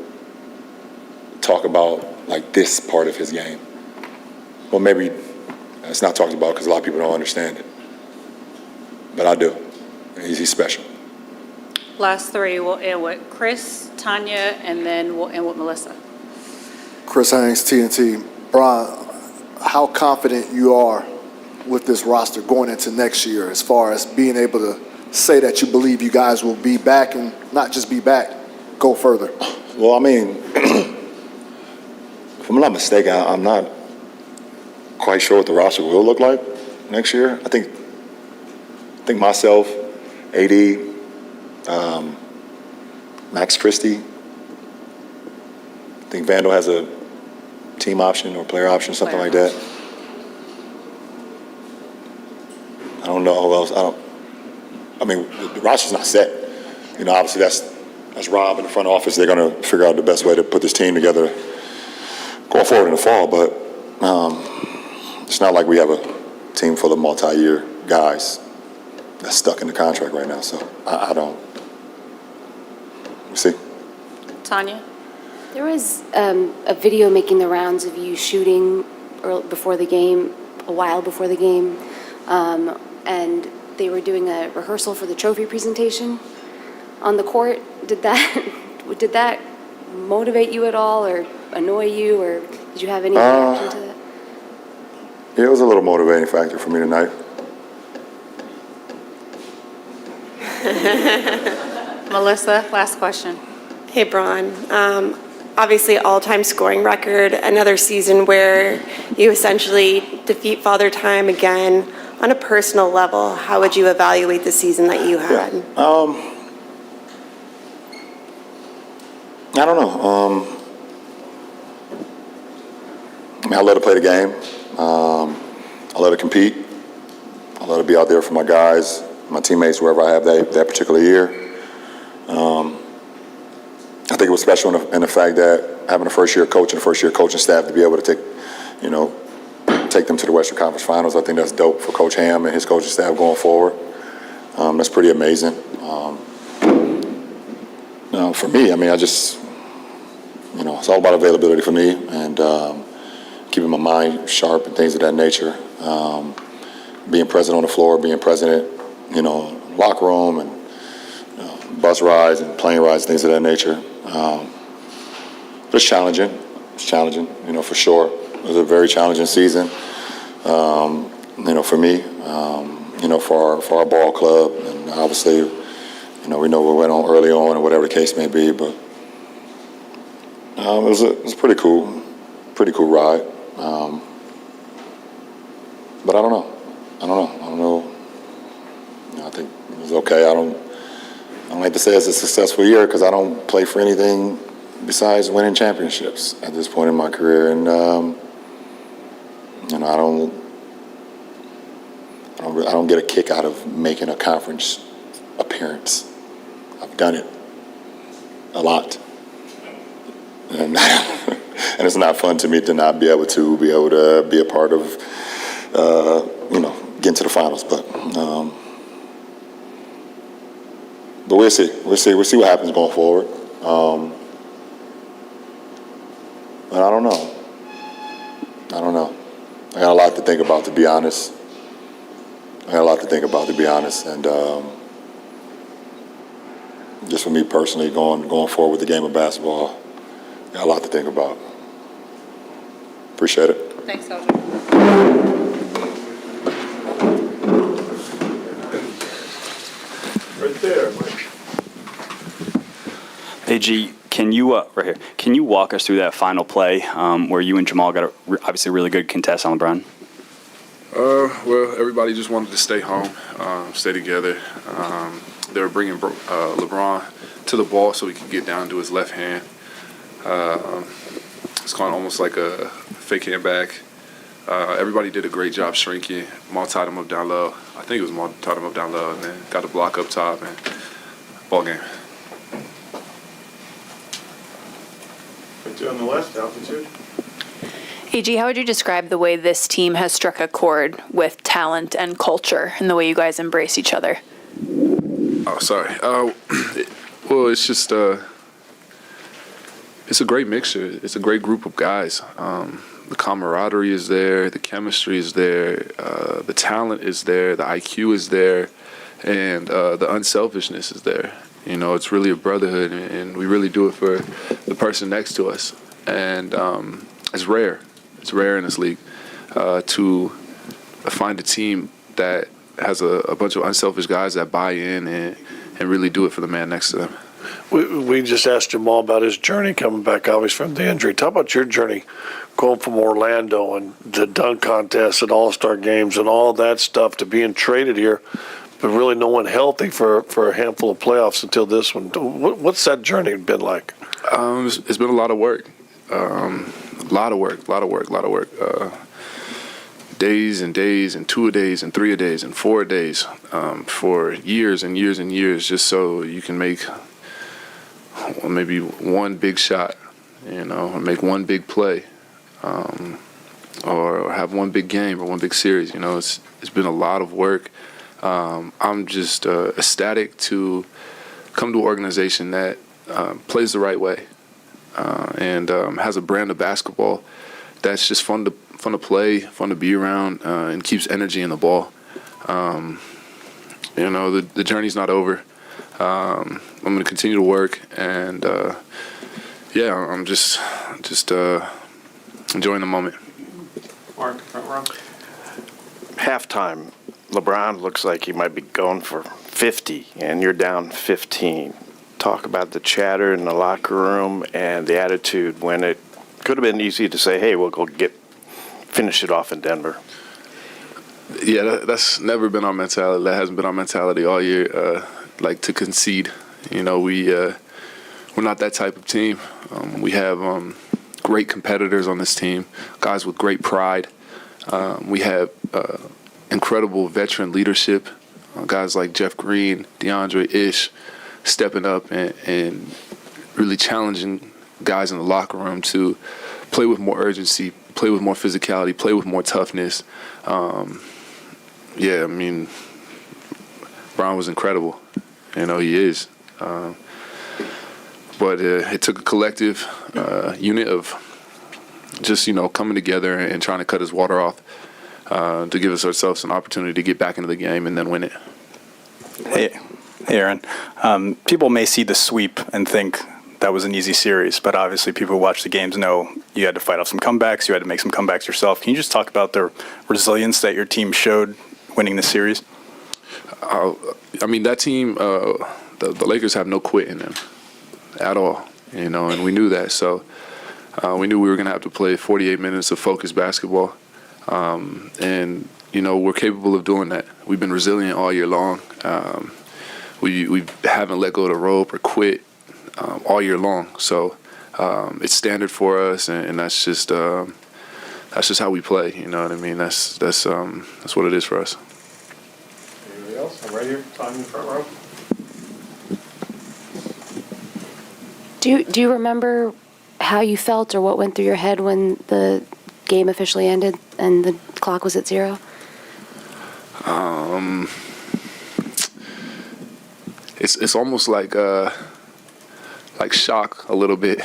talk about like this part of his game. Well, maybe it's not talked about because a lot of people don't understand it, but I do. He's special. last three. We'll end with Chris, Tanya, and then we'll end with Melissa. Chris Haynes, TNT. Brian, how confident you are with this roster going into next year as far as being able to say that you believe you guys will be back and not just be back, go further? Well, I mean, if I'm not mistaken, I'm not quite sure what the roster will look like next year. I think myself, AD, Max Christie. I think Vandal has a team option or player option, something like that. I don't know who else. I mean, the roster's not set. You know, obviously that's Rob in the front office. They're going to figure out the best way to put this team together going forward in the fall. But it's not like we have a team full of multi-year guys that's stuck in the contract right now. So I don't. We'll see. Tanya? There was a video making the rounds of you shooting before the game, a while before the game, and they were doing a rehearsal for the trophy presentation on the court. Did that motivate you at all, or annoy you, or did you have any reaction to that? Yeah, it was a little motivating factor for me tonight. Melissa, last question. Hey, Braun. Obviously, all-time scoring record, another season where you essentially defeat Father Time again. On a personal level, how would you evaluate the season that you had? I don't know. I mean, I love to play the game. I love to compete. I love to be out there for my guys, my teammates, wherever I have that particular year. I think it was special in the fact that having a first-year coach and a first-year coaching staff to be able to take them to the Western Conference Finals. I think that's dope for Coach Ham and his coaching staff going forward. That's pretty amazing. For me, I mean, it's all about availability for me and keeping my mind sharp and things of that nature. Being present on the floor, being present at, locker room and bus rides and plane rides, things of that nature. It's challenging. It's challenging, for sure. It was a very challenging season, for me, for our ball club. And obviously, we know we went on early on or whatever the case may be, but it was a pretty cool ride. But I don't know. I think it was okay. I don't like to say it's a successful year because I don't play for anything besides winning championships at this point in my career, and I don't get a kick out of making a conference appearance. I've done it a lot, and and it's not fun to me to not be able to be a part of getting to the finals, but we'll see. We'll see what happens going forward. But I don't know. I got a lot to think about, to be honest. And just for me personally, going forward with the game of basketball, got a lot to think about. Appreciate it. Thanks, Coach. Right there, Mike. AG, can you walk us through that final play where you and Jamal got obviously a really good contest on LeBron? Well, everybody just wanted to stay home, stay together. They were bringing LeBron to the ball so he could get down to his left hand. It's kind of almost like a fake hand back. Everybody did a great job shrinking. Maul tied him up down low. I think it was Maul tied him up down low and then got a block up top and ball game. Right there on the left, altitude. AG, how would you describe the way this team has struck a chord with talent and culture and the way you guys embrace each other? Oh, sorry. Well, it's just it's a great mixture. It's a great group of guys. The camaraderie is there. The chemistry is there. The talent is there. The IQ is there. And the unselfishness is there. You know, it's really a brotherhood, and we really do it for the person next to us. And it's rare. It's rare in this league to find a team that has a bunch of unselfish guys that buy in and really do it for the man next to them. We just asked Jamal about his journey coming back, obviously, from the injury. Talk about your journey going from Orlando and the dunk contest and All-Star games and all that stuff to being traded here, but really no one healthy for a handful of playoffs until this one. What's that journey been like? It's been a lot of work. A lot of work. Days and days and 2 a days and 3 a days and 4 a days for years and years and years, just so you can make maybe one big shot, you know, or make one big play, or have one big game or one big series. You know, it's been a lot of work. I'm just ecstatic to come to an organization that plays the right way and has a brand of basketball that's just fun to play, fun to be around, and keeps energy in the ball. You know, the journey's not over. I'm going to continue to work, and I'm just enjoying the moment. Mark, front row. Halftime, LeBron looks like he might be going for 50, and you're down 15. Talk about the chatter in the locker room and the attitude when it could have been easy to say, hey, we'll go finish it off in Denver. Yeah, that's never been our mentality. That hasn't been our mentality all year, like to concede. You know, we're not that type of team. We have great competitors on this team, guys with great pride. We have incredible veteran leadership, guys like Jeff Green, DeAndre Ish, stepping up and really challenging guys in the locker room to play with more urgency, play with more physicality, play with more toughness. I mean, Brown was incredible. You know, he is. But it took a collective unit of just, you know, coming together and trying to cut his water off to give us ourselves an opportunity to get back into the game and then win it. Hey, Aaron. People may see the sweep and think that was an easy series, but obviously people who watch the games know you had to fight off some comebacks, you had to make some comebacks yourself. Can you just talk about the resilience that your team showed winning the series? I mean, that team, the Lakers have no quit in them at all, you know, and we knew that. So we knew we were going to have to play 48 minutes of focused basketball. And, you know, we're capable of doing that. We've been resilient all year long. We haven't let go of the rope or quit all year long. So it's standard for us, and that's just how we play. You know what I mean? That's what it is for us. Anybody else? I'm right here. Time in the front row. Do you remember how you felt or what went through your head when the game officially ended and the clock was at 0? It's almost like shock a little bit.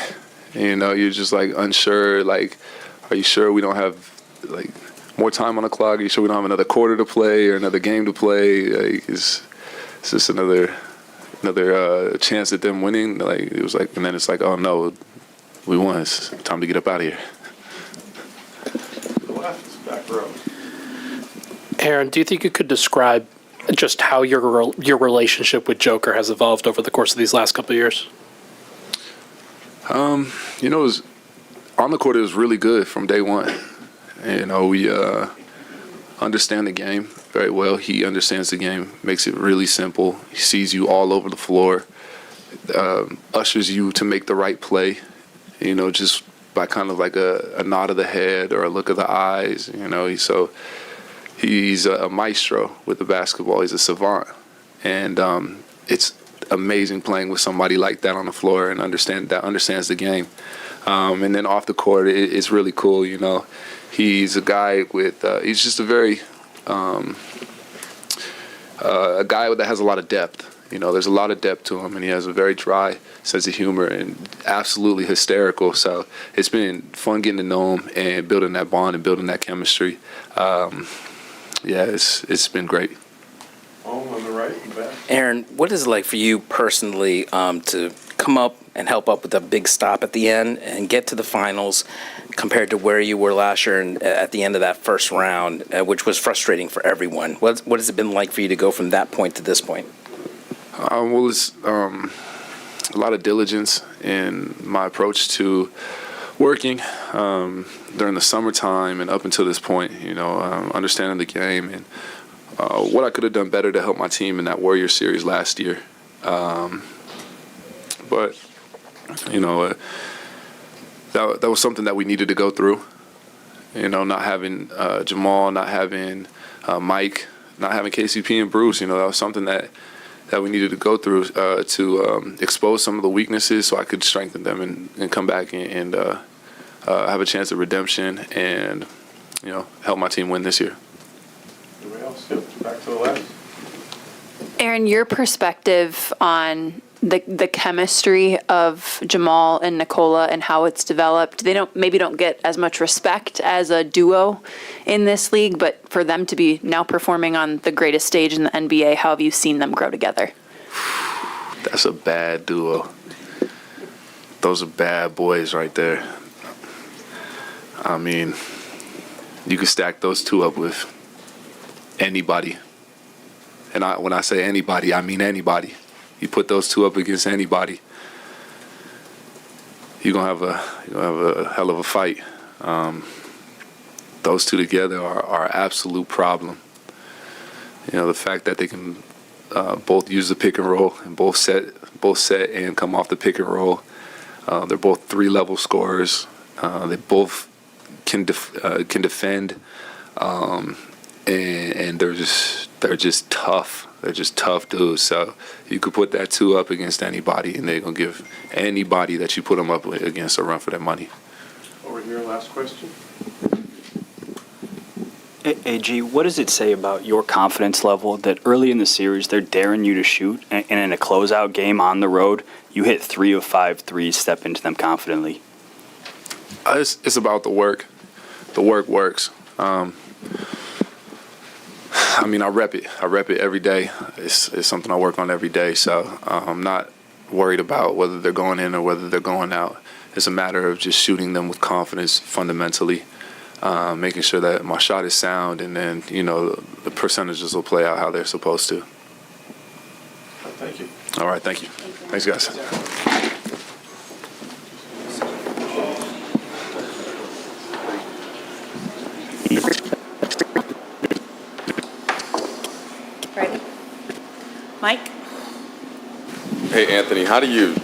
You know, you're just like unsure. Like, are you sure we don't have like more time on the clock? Are you sure we don't have another quarter to play or another game to play? Like, it's just another chance at them winning. Like, it was like, and then it's like, oh no, we won. It's time to get up out of here. The left, back row. Aaron, do you think you could describe just how your relationship with Joker has evolved over the course of these last couple of years? You know, on the court, it was really good from day one. You know, we understand the game very well. He understands the game, makes it really simple. He sees you all over the floor, ushers you to make the right play, you know, just by kind of like a nod of the head or a look of the eyes, you know. He's a maestro with the basketball. He's a savant. And it's amazing playing with somebody like that on the floor and understands the game. And then off the court, it's really cool, you know. He's a guy with he's just a very a guy that has a lot of depth. You know, there's a lot of depth to him, and he has a very dry sense of humor and absolutely hysterical. So it's been fun getting to know him and building that bond and building that chemistry. It's been great. On the right. Aaron, what is it like for you personally to come up and help up with a big stop at the end and get to the finals compared to where you were last year and at the end of that first round, which was frustrating for everyone? What has it been like for you to go from that point to this point? Well, it's a lot of diligence in my approach to working during the summertime and up until this point, understanding the game and what I could have done better to help my team in that Warrior series last year. But that was something that we needed to go through. Not having Jamal, not having Mike, not having KCP and Bruce, that was something that we needed to go through to expose some of the weaknesses so I could strengthen them and come back and have a chance at redemption and, help my team win this year. Anybody else? Yep, back to the left. Aaron, your perspective on the chemistry of Jamal and Nikola and how it's developed. They maybe don't get as much respect as a duo in this league, but for them to be now performing on the greatest stage in the NBA, how have you seen them grow together? That's a bad duo. Those are bad boys right there. I mean, you could stack those two up with anybody. And when I say anybody, I mean anybody. You put those two up against anybody, you're gonna have a hell of a fight. Those two together are absolute problem. The fact that they can both use the pick and roll and both set and come off the pick and roll. They're both 3-level scorers. They both can defend, and they're just tough. They're just tough dudes. So you could put that two up against anybody, and they're gonna give anybody that you put them up against a run for their money. Over here, last question. AG, what does it say about your confidence level that early in the series they're daring you to shoot, and in a closeout game on the road, you hit 3 of 5 threes, step into them confidently? It's about the work. The work works. I rep it. I rep it every day. It's something I work on every day. So I'm not worried about whether they're going in or whether they're going out. It's a matter of just shooting them with confidence fundamentally, making sure that my shot is sound, and then, the percentages will play out how they're supposed to. Thank you. All right, thank you. Thanks, guys. Ready? Mike? Hey, Anthony, how do you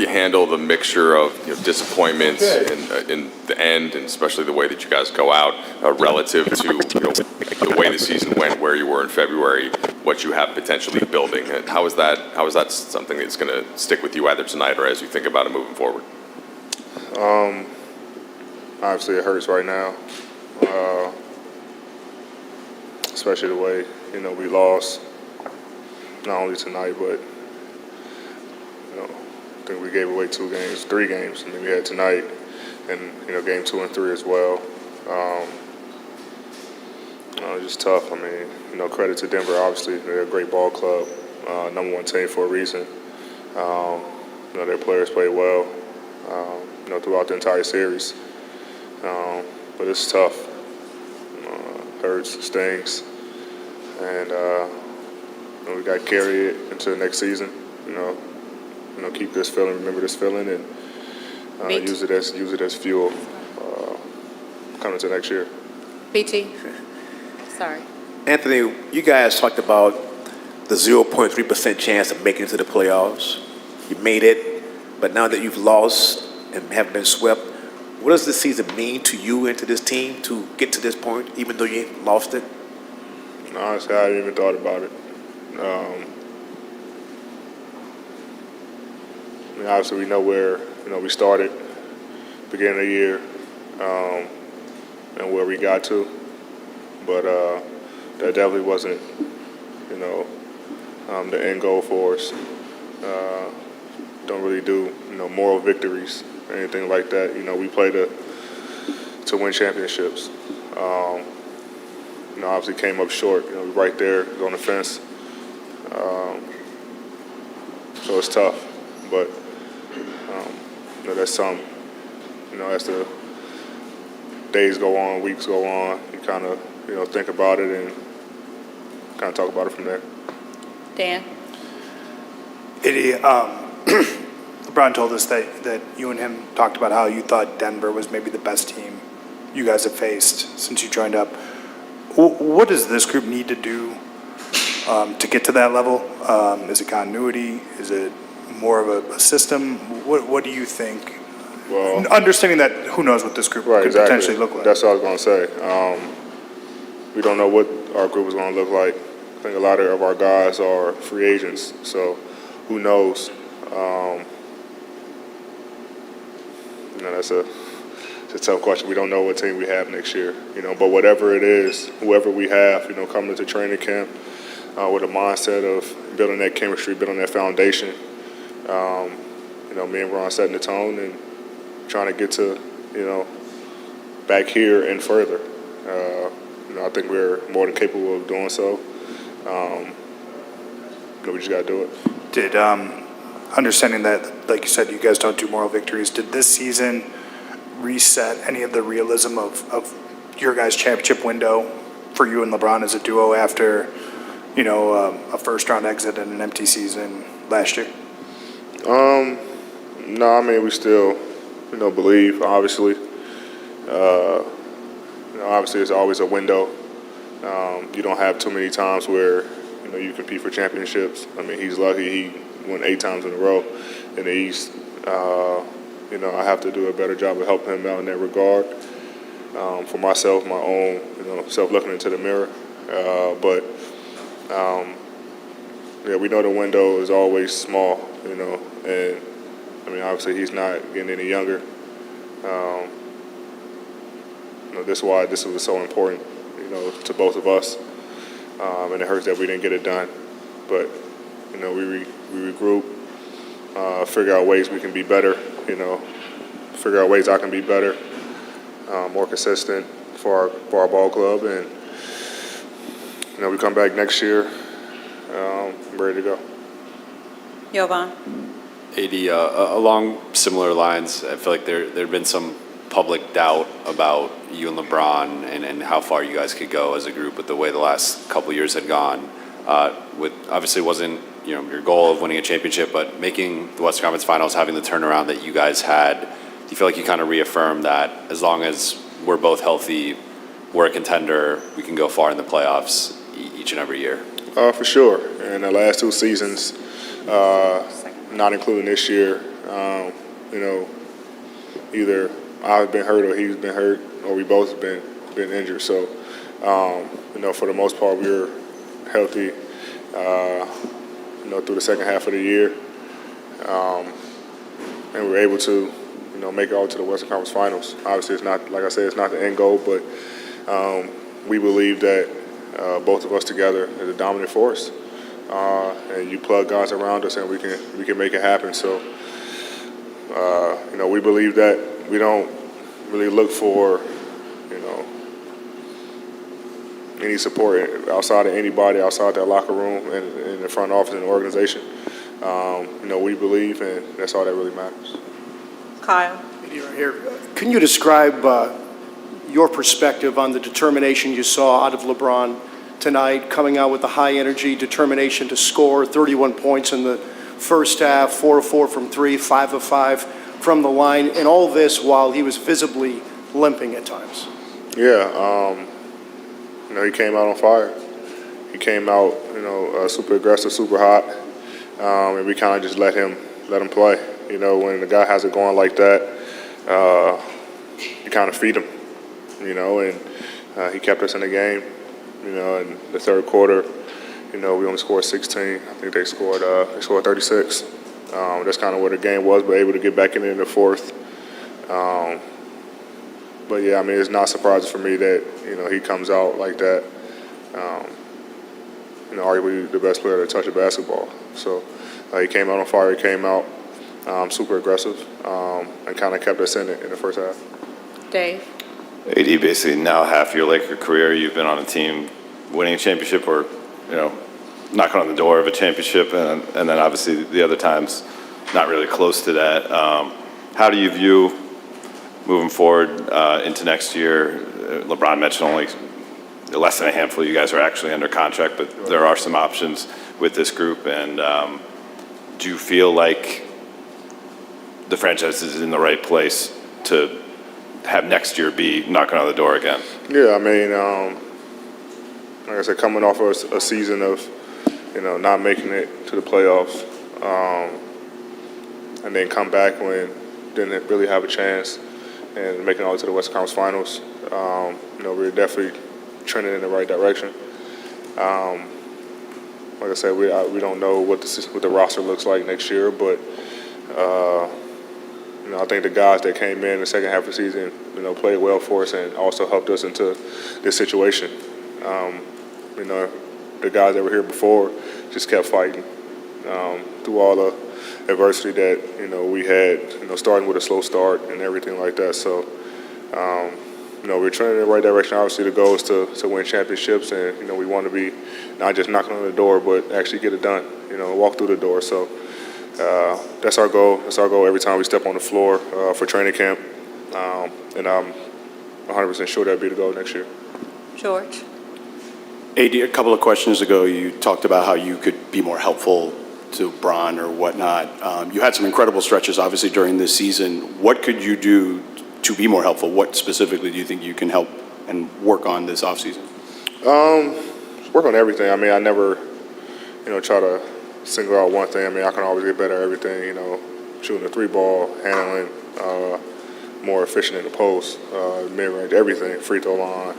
handle the mixture of disappointments in the end, and especially the way that you guys go out relative to the way the season went, where you were in February, what you have potentially building? How is that something that's going to stick with you either tonight or as you think about it moving forward? Obviously, it hurts right now, especially the way we lost. Not only tonight, but I think we gave away 3 games, and then we had tonight, and game 2 and 3 as well. It's just tough. Credit to Denver. Obviously, they're a great ball club, #1 team for a reason. Their players played well, throughout the entire series. But it's tough. Hurts, stings, and we got to carry it into the next season. Keep this feeling, remember this feeling, and use it as fuel coming to next year. BT? Sorry. Anthony, you guys talked about the 0.3% chance of making it to the playoffs. You made it, but now that you've lost and have been swept, what does this season mean to you and to this team to get to this point, even though you lost it? Honestly, I hadn't even thought about it. Obviously, we know where we started, beginning of the year, and where we got to, but that definitely wasn't, the end goal for us. Don't really do, moral victories or anything like that. We play to win championships. Obviously came up short. Right there, on the fence. So it's tough, but that's something. As the days go on, weeks go on, you kind of think about it and kind of talk about it from there. Dan? LeBron told us that you and him talked about how you thought Denver was maybe the best team you guys have faced since you joined up. What does this group need to do to get to that level? Is it continuity? Is it more of a system? What do you think? Well, understanding that who knows what this group could potentially look like. That's what I was going to say. We don't know what our group is going to look like. I think a lot of our guys are free agents, so who knows? That's a tough question. We don't know what team we have next year, but whatever it is, whoever we have, coming into training camp with a mindset of building that chemistry, building that foundation, me and Ron setting the tone and trying to get to, back here and further. I think we're more than capable of doing so. We just got to do it. Did understanding that, like you said, you guys don't do moral victories, did this season reset any of the realism of your guys' championship window for you and LeBron as a duo after, a first-round exit and an empty season last year? No, I mean, we still, believe, obviously. Obviously, there's always a window. You don't have too many times where, you compete for championships. I mean, he's lucky he won 8 times in a row in the East. I have to do a better job of helping him out in that regard. For myself, my own, self-looking into the mirror. But we know the window is always small, and I mean, obviously he's not getting any younger. This is why this was so important, to both of us. And it hurts that we didn't get it done. But, we regroup, figure out ways we can be better, figure out ways I can be better, more consistent for our ball club. And, we come back next year ready to go. Jovan? AD, along similar lines, I feel like there had been some public doubt about you and LeBron and how far you guys could go as a group with the way the last couple of years had gone. With obviously wasn't your goal of winning a championship, but making the Western Conference Finals, having the turnaround that you guys had, do you feel like you kind of reaffirmed that as long as we're both healthy, we're a contender, we can go far in the playoffs each and every year? For sure. And the last 2 seasons, not including this year, either I've been hurt or he's been hurt or we both have been injured. So, for the most part, we were healthy, through the second half of the year. And we were able to, make it all to the Western Conference Finals. Obviously, it's not, like I said, it's not the end goal, but we believe that both of us together is a dominant force. And you plug guys around us and we can make it happen. So, we believe that. We don't really look for, any support outside of anybody, outside that locker room and in the front office and the organization. We believe, and that's all that really matters. Kyle? Right here. Can you describe your perspective on the determination you saw out of LeBron tonight, coming out with the high energy, determination to score 31 points in the first half, 4 of 4 from 3, 5 of 5 from the line, and all this while he was visibly limping at times? Yeah, he came out on fire. He came out, super aggressive, super hot, and we kind of just let him play. When the guy has it going like that, you kind of feed him, and he kept us in the game. In the third quarter, we only scored 16. I think they scored 36. That's kind of where the game was, but able to get back in the fourth. But yeah, I mean, it's not surprising for me that he comes out like that. Arguably the best player to touch a basketball. So he came out on fire. He came out super aggressive and kind of kept us in it in the first half. Dave? AD, basically now half your Laker career, you've been on a team winning a championship or, knocking on the door of a championship, and then obviously the other times not really close to that. How do you view moving forward into next year? LeBron mentioned only less than a handful of you guys are actually under contract, but there are some options with this group. And do you feel like the franchise is in the right place to have next year be knocking on the door again? Yeah, I mean, like I said, coming off a season of, not making it to the playoffs, and then come back when didn't really have a chance and making it all to the Western Conference Finals, we're definitely trending in the right direction. Like I said, we don't know what the roster looks like next year, but I think the guys that came in the second half of the season, played well for us and also helped us into this situation. The guys that were here before just kept fighting through all the adversity that we had, starting with a slow start and everything like that. So, we're trending in the right direction. Obviously, the goal is to win championships, and we want to be not just knocking on the door, but actually get it done. Walk through the door. So that's our goal. That's our goal every time we step on the floor for training camp, and I'm 100% sure that'll be the goal next year. George? AD, a couple of questions ago, you talked about how you could be more helpful to Bron or whatnot. You had some incredible stretches, obviously, during this season. What could you do to be more helpful? What specifically do you think you can help and work on this offseason? Work on everything. I mean, I never, try to single out one thing. I mean, I can always get better at everything, shooting the three ball, handling, more efficient in the post, mid-range, everything, free throw line.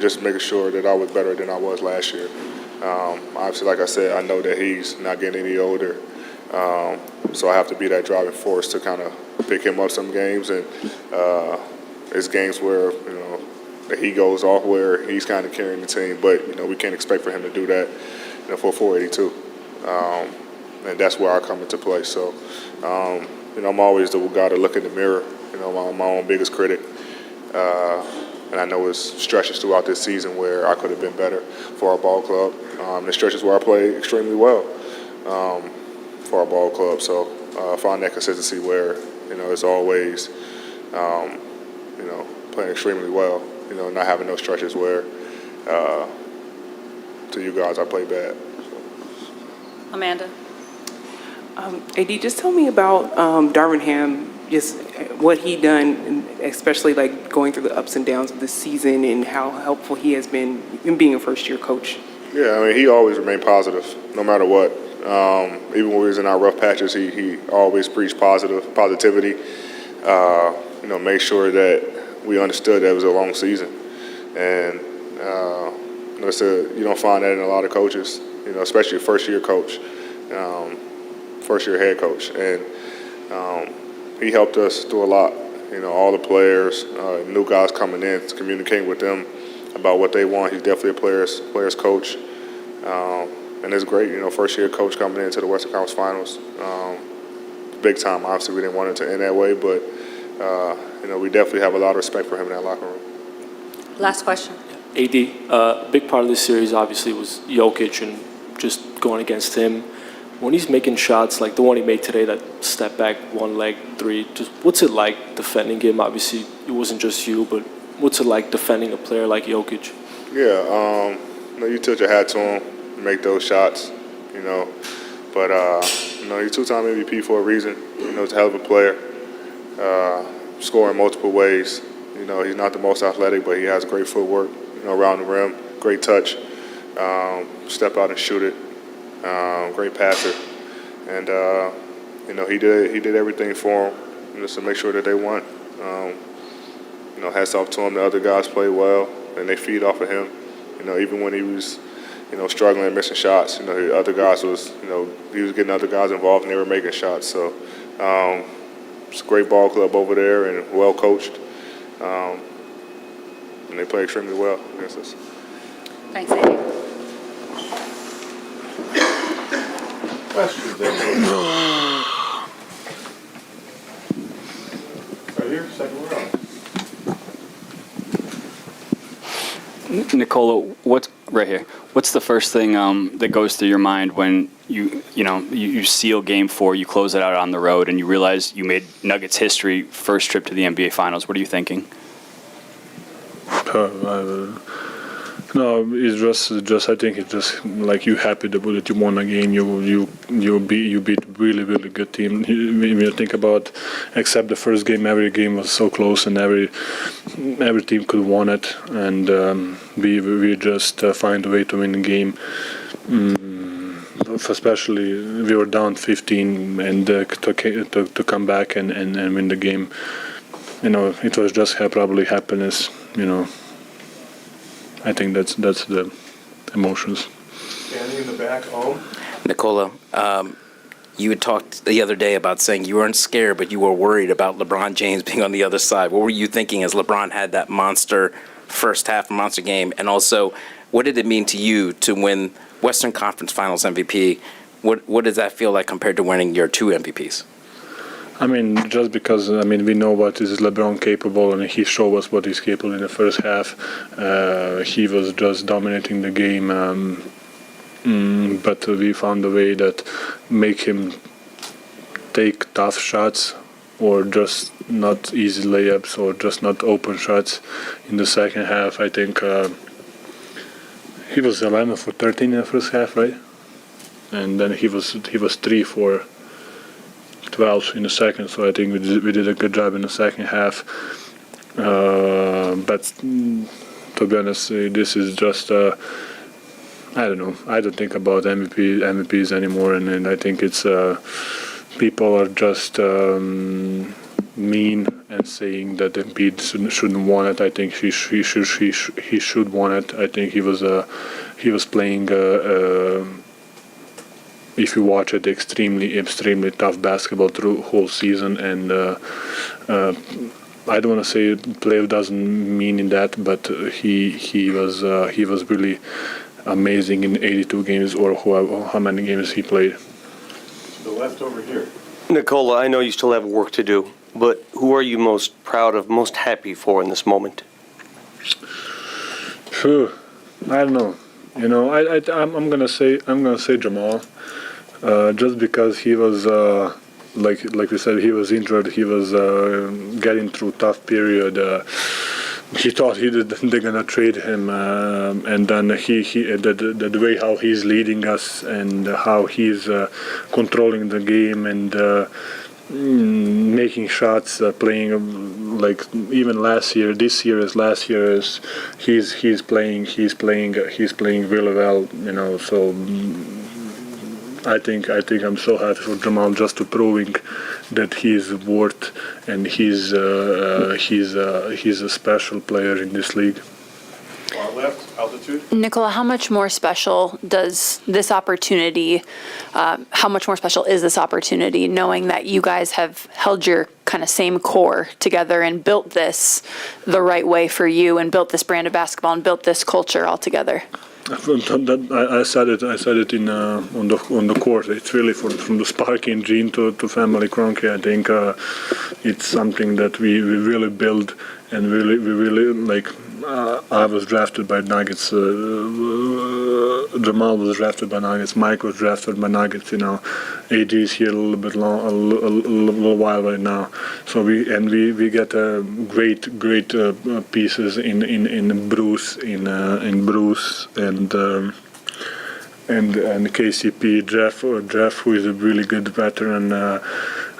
Just making sure that I was better than I was last year. Obviously, like I said, I know that he's not getting any older, so I have to be that driving force to kind of pick him up some games. And it's games where that he goes off where he's kind of carrying the team, but we can't expect for him to do that for 482. And that's where I come into play. So I'm always the guy to look in the mirror. I'm my own biggest critic. And I know it's stretches throughout this season where I could have been better for our ball club. The stretches where I played extremely well for our ball club. So find that consistency where, it's always, playing extremely well, not having those stretches where to you guys I play bad. So. Amanda? AD, just tell me about Darvin Ham, just what he done, especially like going through the ups and downs of the season and how helpful he has been in being a first-year coach. Yeah, I mean, he always remained positive, no matter what. Even when we was in our rough patches, he always preached positivity. Made sure that we understood that it was a long season, and you don't find that in a lot of coaches. Especially a first-year coach, first-year head coach, and he helped us do a lot. All the players, new guys coming in, communicating with them about what they want. He's definitely a players coach, and it's great. First year coach coming into the Western Conference Finals, big time. Obviously, we didn't want it to end that way, but we definitely have a lot of respect for him in that locker room. Last question. AD, a big part of this series obviously was Jokic and just going against him. When he's making shots like the one he made today, that step back, one leg three, just what's it like defending him? Obviously, it wasn't just you, but what's it like defending a player like Jokic? Yeah, you tilt your hat to him, make those shots, But, he's two-time MVP for a reason. He's a hell of a player, scoring multiple ways. He's not the most athletic, but he has great footwork, around the rim, great touch, step out and shoot it. Great passer, and he did everything for him just to make sure that they won. Hats off to him. The other guys played well, and they feed off of him. Even when he was, struggling and missing shots, the other guys was, he was getting other guys involved, and they were making shots. So it's a great ball club over there and well coached, and they play extremely well against us. Thanks, AD. Questions? Right here, second row. Nikola, what's the first thing that goes through your mind when you seal Game 4, you close it out on the road, and you realize you made Nuggets history, first trip to the NBA Finals? What are you thinking? No, it's just. I think it's just like you happy that you won a game. You beat really good team. When you think about, except the first game, every game was so close, and every team could won it, and we just find a way to win the game. Especially we were down 15, and to come back and win the game. It was just probably happiness. I think that's the emotions. Standing in the back home. Nikola, you had talked the other day about saying you weren't scared, but you were worried about LeBron James being on the other side. What were you thinking as LeBron had that monster first half monster game? And also, what did it mean to you to win Western Conference Finals MVP? What does that feel like compared to winning your 2 MVPs? Just because, we know what is LeBron capable, and he showed us what he's capable in the first half. He was just dominating the game, but we found a way that make him take tough shots or just not easy layups or just not open shots in the second half. I think he was 11 for 13 in the first half, right? And then he was 3 for 12 in the second, so I think we did a good job in the second half. But to be honest, this is just I don't know. I don't think about MVPs anymore, and I think it's people are just mean and saying that Embiid shouldn't want it. I think he should want it. I think he was playing. If you watch it, extremely tough basketball through whole season, and I don't want to say playoff doesn't mean in that, but he was really amazing in 82 games or how many games he played. The left over here. Nikola, I know you still have work to do, but who are you most proud of, most happy for in this moment? I don't know. I'm gonna say Jamal. Just because he was, like we said, he was injured. He was getting through tough period. He thought they're gonna trade him, and then the way how he's leading us and how he's controlling the game and making shots, playing like even this year as last year is he's playing really well. So. I think I'm so happy for Jamal just to proving that he's worth and he's a special player in this league. Far left, altitude. Nikola, how much more special is this opportunity knowing that you guys have held your kind of same core together and built this the right way for you and built this brand of basketball and built this culture all together? I said it in on the court. It's really from the Sparking gene to family Kroenke. I think it's something that we really build and we really like. I was drafted by Nuggets. Jamal was drafted by Nuggets. Mike was drafted by Nuggets. AD is here a little while right now. So we get great pieces in Bruce and KCP, Jeff, who is a really good veteran.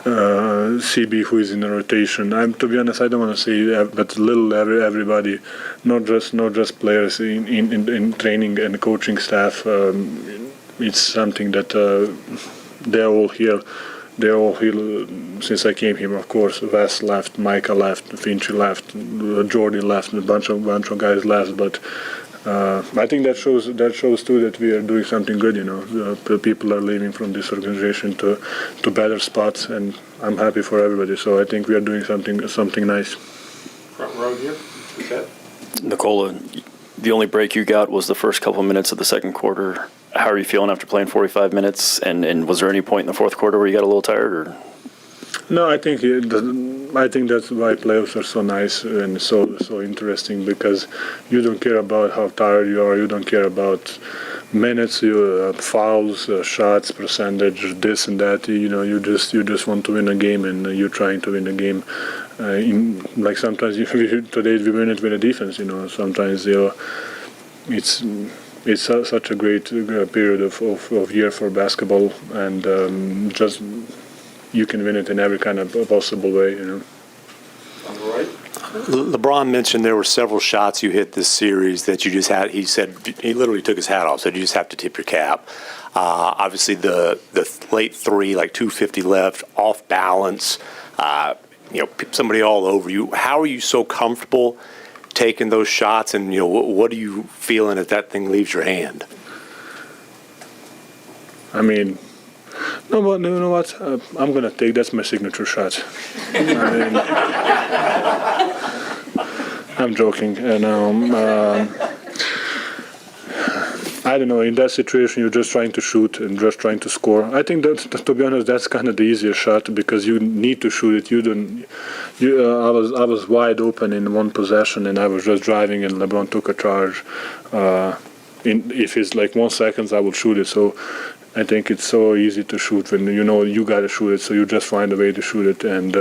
CB, who is in the rotation. To be honest, I don't want to say, but everybody, not just players in training and coaching staff. It's something that they're all here. They're all here since I came here. Of course, Wes left, Micah left, Finchy left, Jordy left, a bunch of guys left. But I think that shows too that we are doing something good. The people are leaving from this organization to better spots, and I'm happy for everybody. So I think we are doing something nice. Front row here. Nikola, the only break you got was the first couple minutes of the second quarter. How are you feeling after playing 45 minutes? And was there any point in the fourth quarter where you got a little tired? Or? No, I think I think that's why playoffs are so nice and so interesting, because you don't care about how tired you are. You don't care about minutes, fouls, shots, percentage, this and that. You just want to win a game, and you're trying to win a game. Like sometimes today we win it with a defense. Sometimes it's such a great period of year for basketball, and just you can win it in every kind of possible way. LeBron mentioned there were several shots you hit this series that you just had. He said he literally took his hat off. Said you just have to tip your cap. Obviously, the late three, like 2:50 left, off balance. Somebody all over you. How are you so comfortable taking those shots? And what are you feeling if that thing leaves your hand? I mean, no, but you know what? I'm gonna take. That's my signature shot. I'm joking, and I don't know. In that situation, you're just trying to shoot and just trying to score. I think that, to be honest, that's kind of the easier shot, because you need to shoot it. You don't. I was wide open in one possession, and I was just driving, and LeBron took a charge. If it's like 1 second, I will shoot it. So I think it's so easy to shoot when you gotta shoot it. So you just find a way to shoot it. And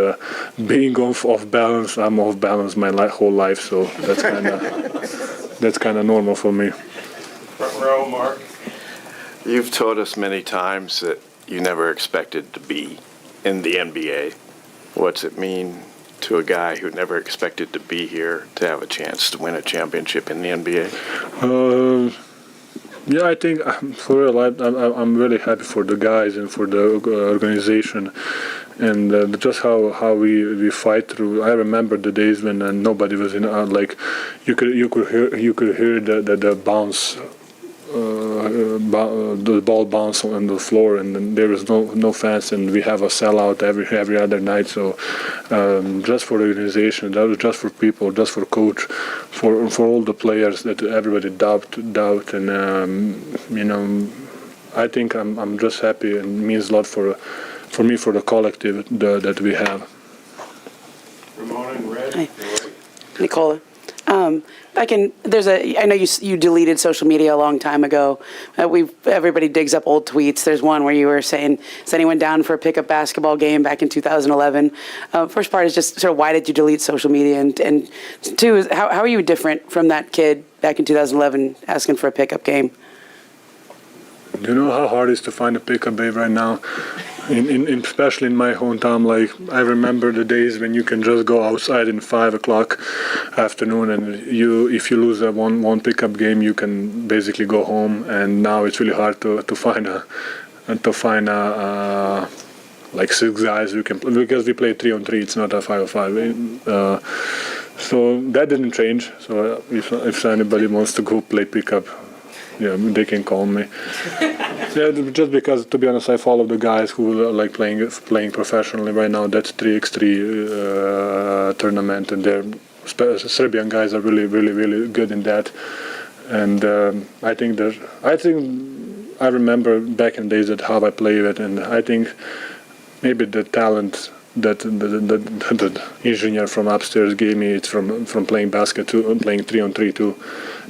being off balance, I'm off balance my whole life. So that's kind of normal for me. Front row, Mark. You've told us many times that you never expected to be in the NBA. What's it mean to a guy who never expected to be here to have a chance to win a championship in the NBA? Yeah, I think for real, I'm really happy for the guys and for the organization, and just how we fight through. I remember the days when nobody was in. Like you could hear the bounce. The ball bounce on the floor, and then there was no fans, and we have a sellout every other night. So just for the organization, that was just for people, just for coach, for all the players, that everybody doubt, and I think I'm just happy, and it means a lot for me, for the collective that we have. Ramona in red. Hi. Nikola. I know you deleted social media a long time ago. Everybody digs up old tweets. There's one where you were saying, is anyone down for a pickup basketball game back in 2011? First part is just sort of, why did you delete social media? And two is, how are you different from that kid back in 2011 asking for a pickup game? Do you know how hard it is to find a pickup babe right now? Especially in my hometown, like I remember the days when you can just go outside in 5 o'clock afternoon, and if you lose that one pickup game, you can basically go home. And now it's really hard to find like 6 guys who can play, because we play 3-on-3. It's not a 5-on-5. So that didn't change. So if anybody wants to go play pickup, yeah, they can call me. Yeah, just because, to be honest, I follow the guys who are like playing professionally right now. That's 3x3 tournament, and they're Serbian guys are really, really, really good in that. And I think I remember back in the days that how I played it, and I think maybe the talent that the engineer from upstairs gave me, it's from playing basket to playing 3-on-3 too.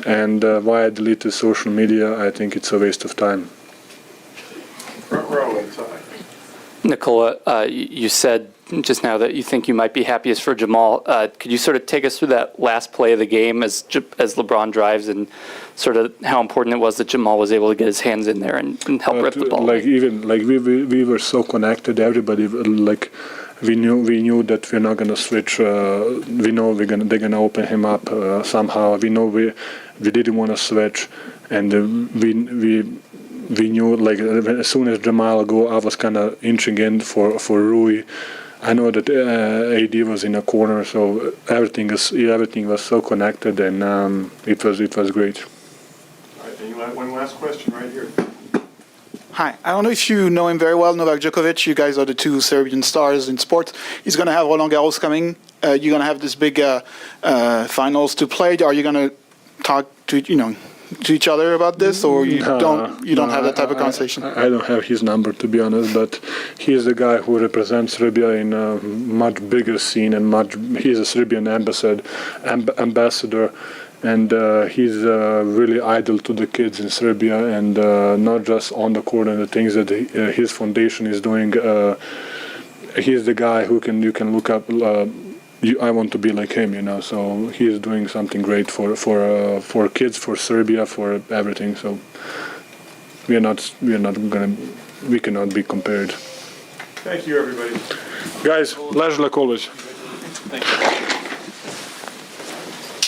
And why I deleted social media, I think it's a waste of time. Front row inside. Nikola, you said just now that you think you might be happiest for Jamal. Could you sort of take us through that last play of the game as LeBron drives, and sort of how important it was that Jamal was able to get his hands in there and help rip the ball? We were so connected. Everybody we knew that we're not gonna switch. We know they're gonna open him up somehow. We know we didn't want to switch, and we knew as soon as Jamal go, I was kind of inching in for Rui. I know that AD was in a corner, so everything was so connected, and it was great. All right, and you have one last question right here. Hi. I don't know if you know him very well, Novak Djokovic. You guys are the two Serbian stars in sports. He's going to have Roland Garros coming. You're going to have this big finals to play. Are you going to talk to, to each other about this, or you don't have that type of conversation? I don't have his number, to be honest, but he's the guy who represents Serbia in a much bigger scene, and he's a Serbian ambassador, and he's really idol to the kids in Serbia, and not just on the court and the things that his foundation is doing. He's the guy who you can look up. I want to be like him, So he is doing something great for kids, for Serbia, for everything. So we cannot be compared. Thank you, everybody. Guys, Ležla Kolic. Thank you.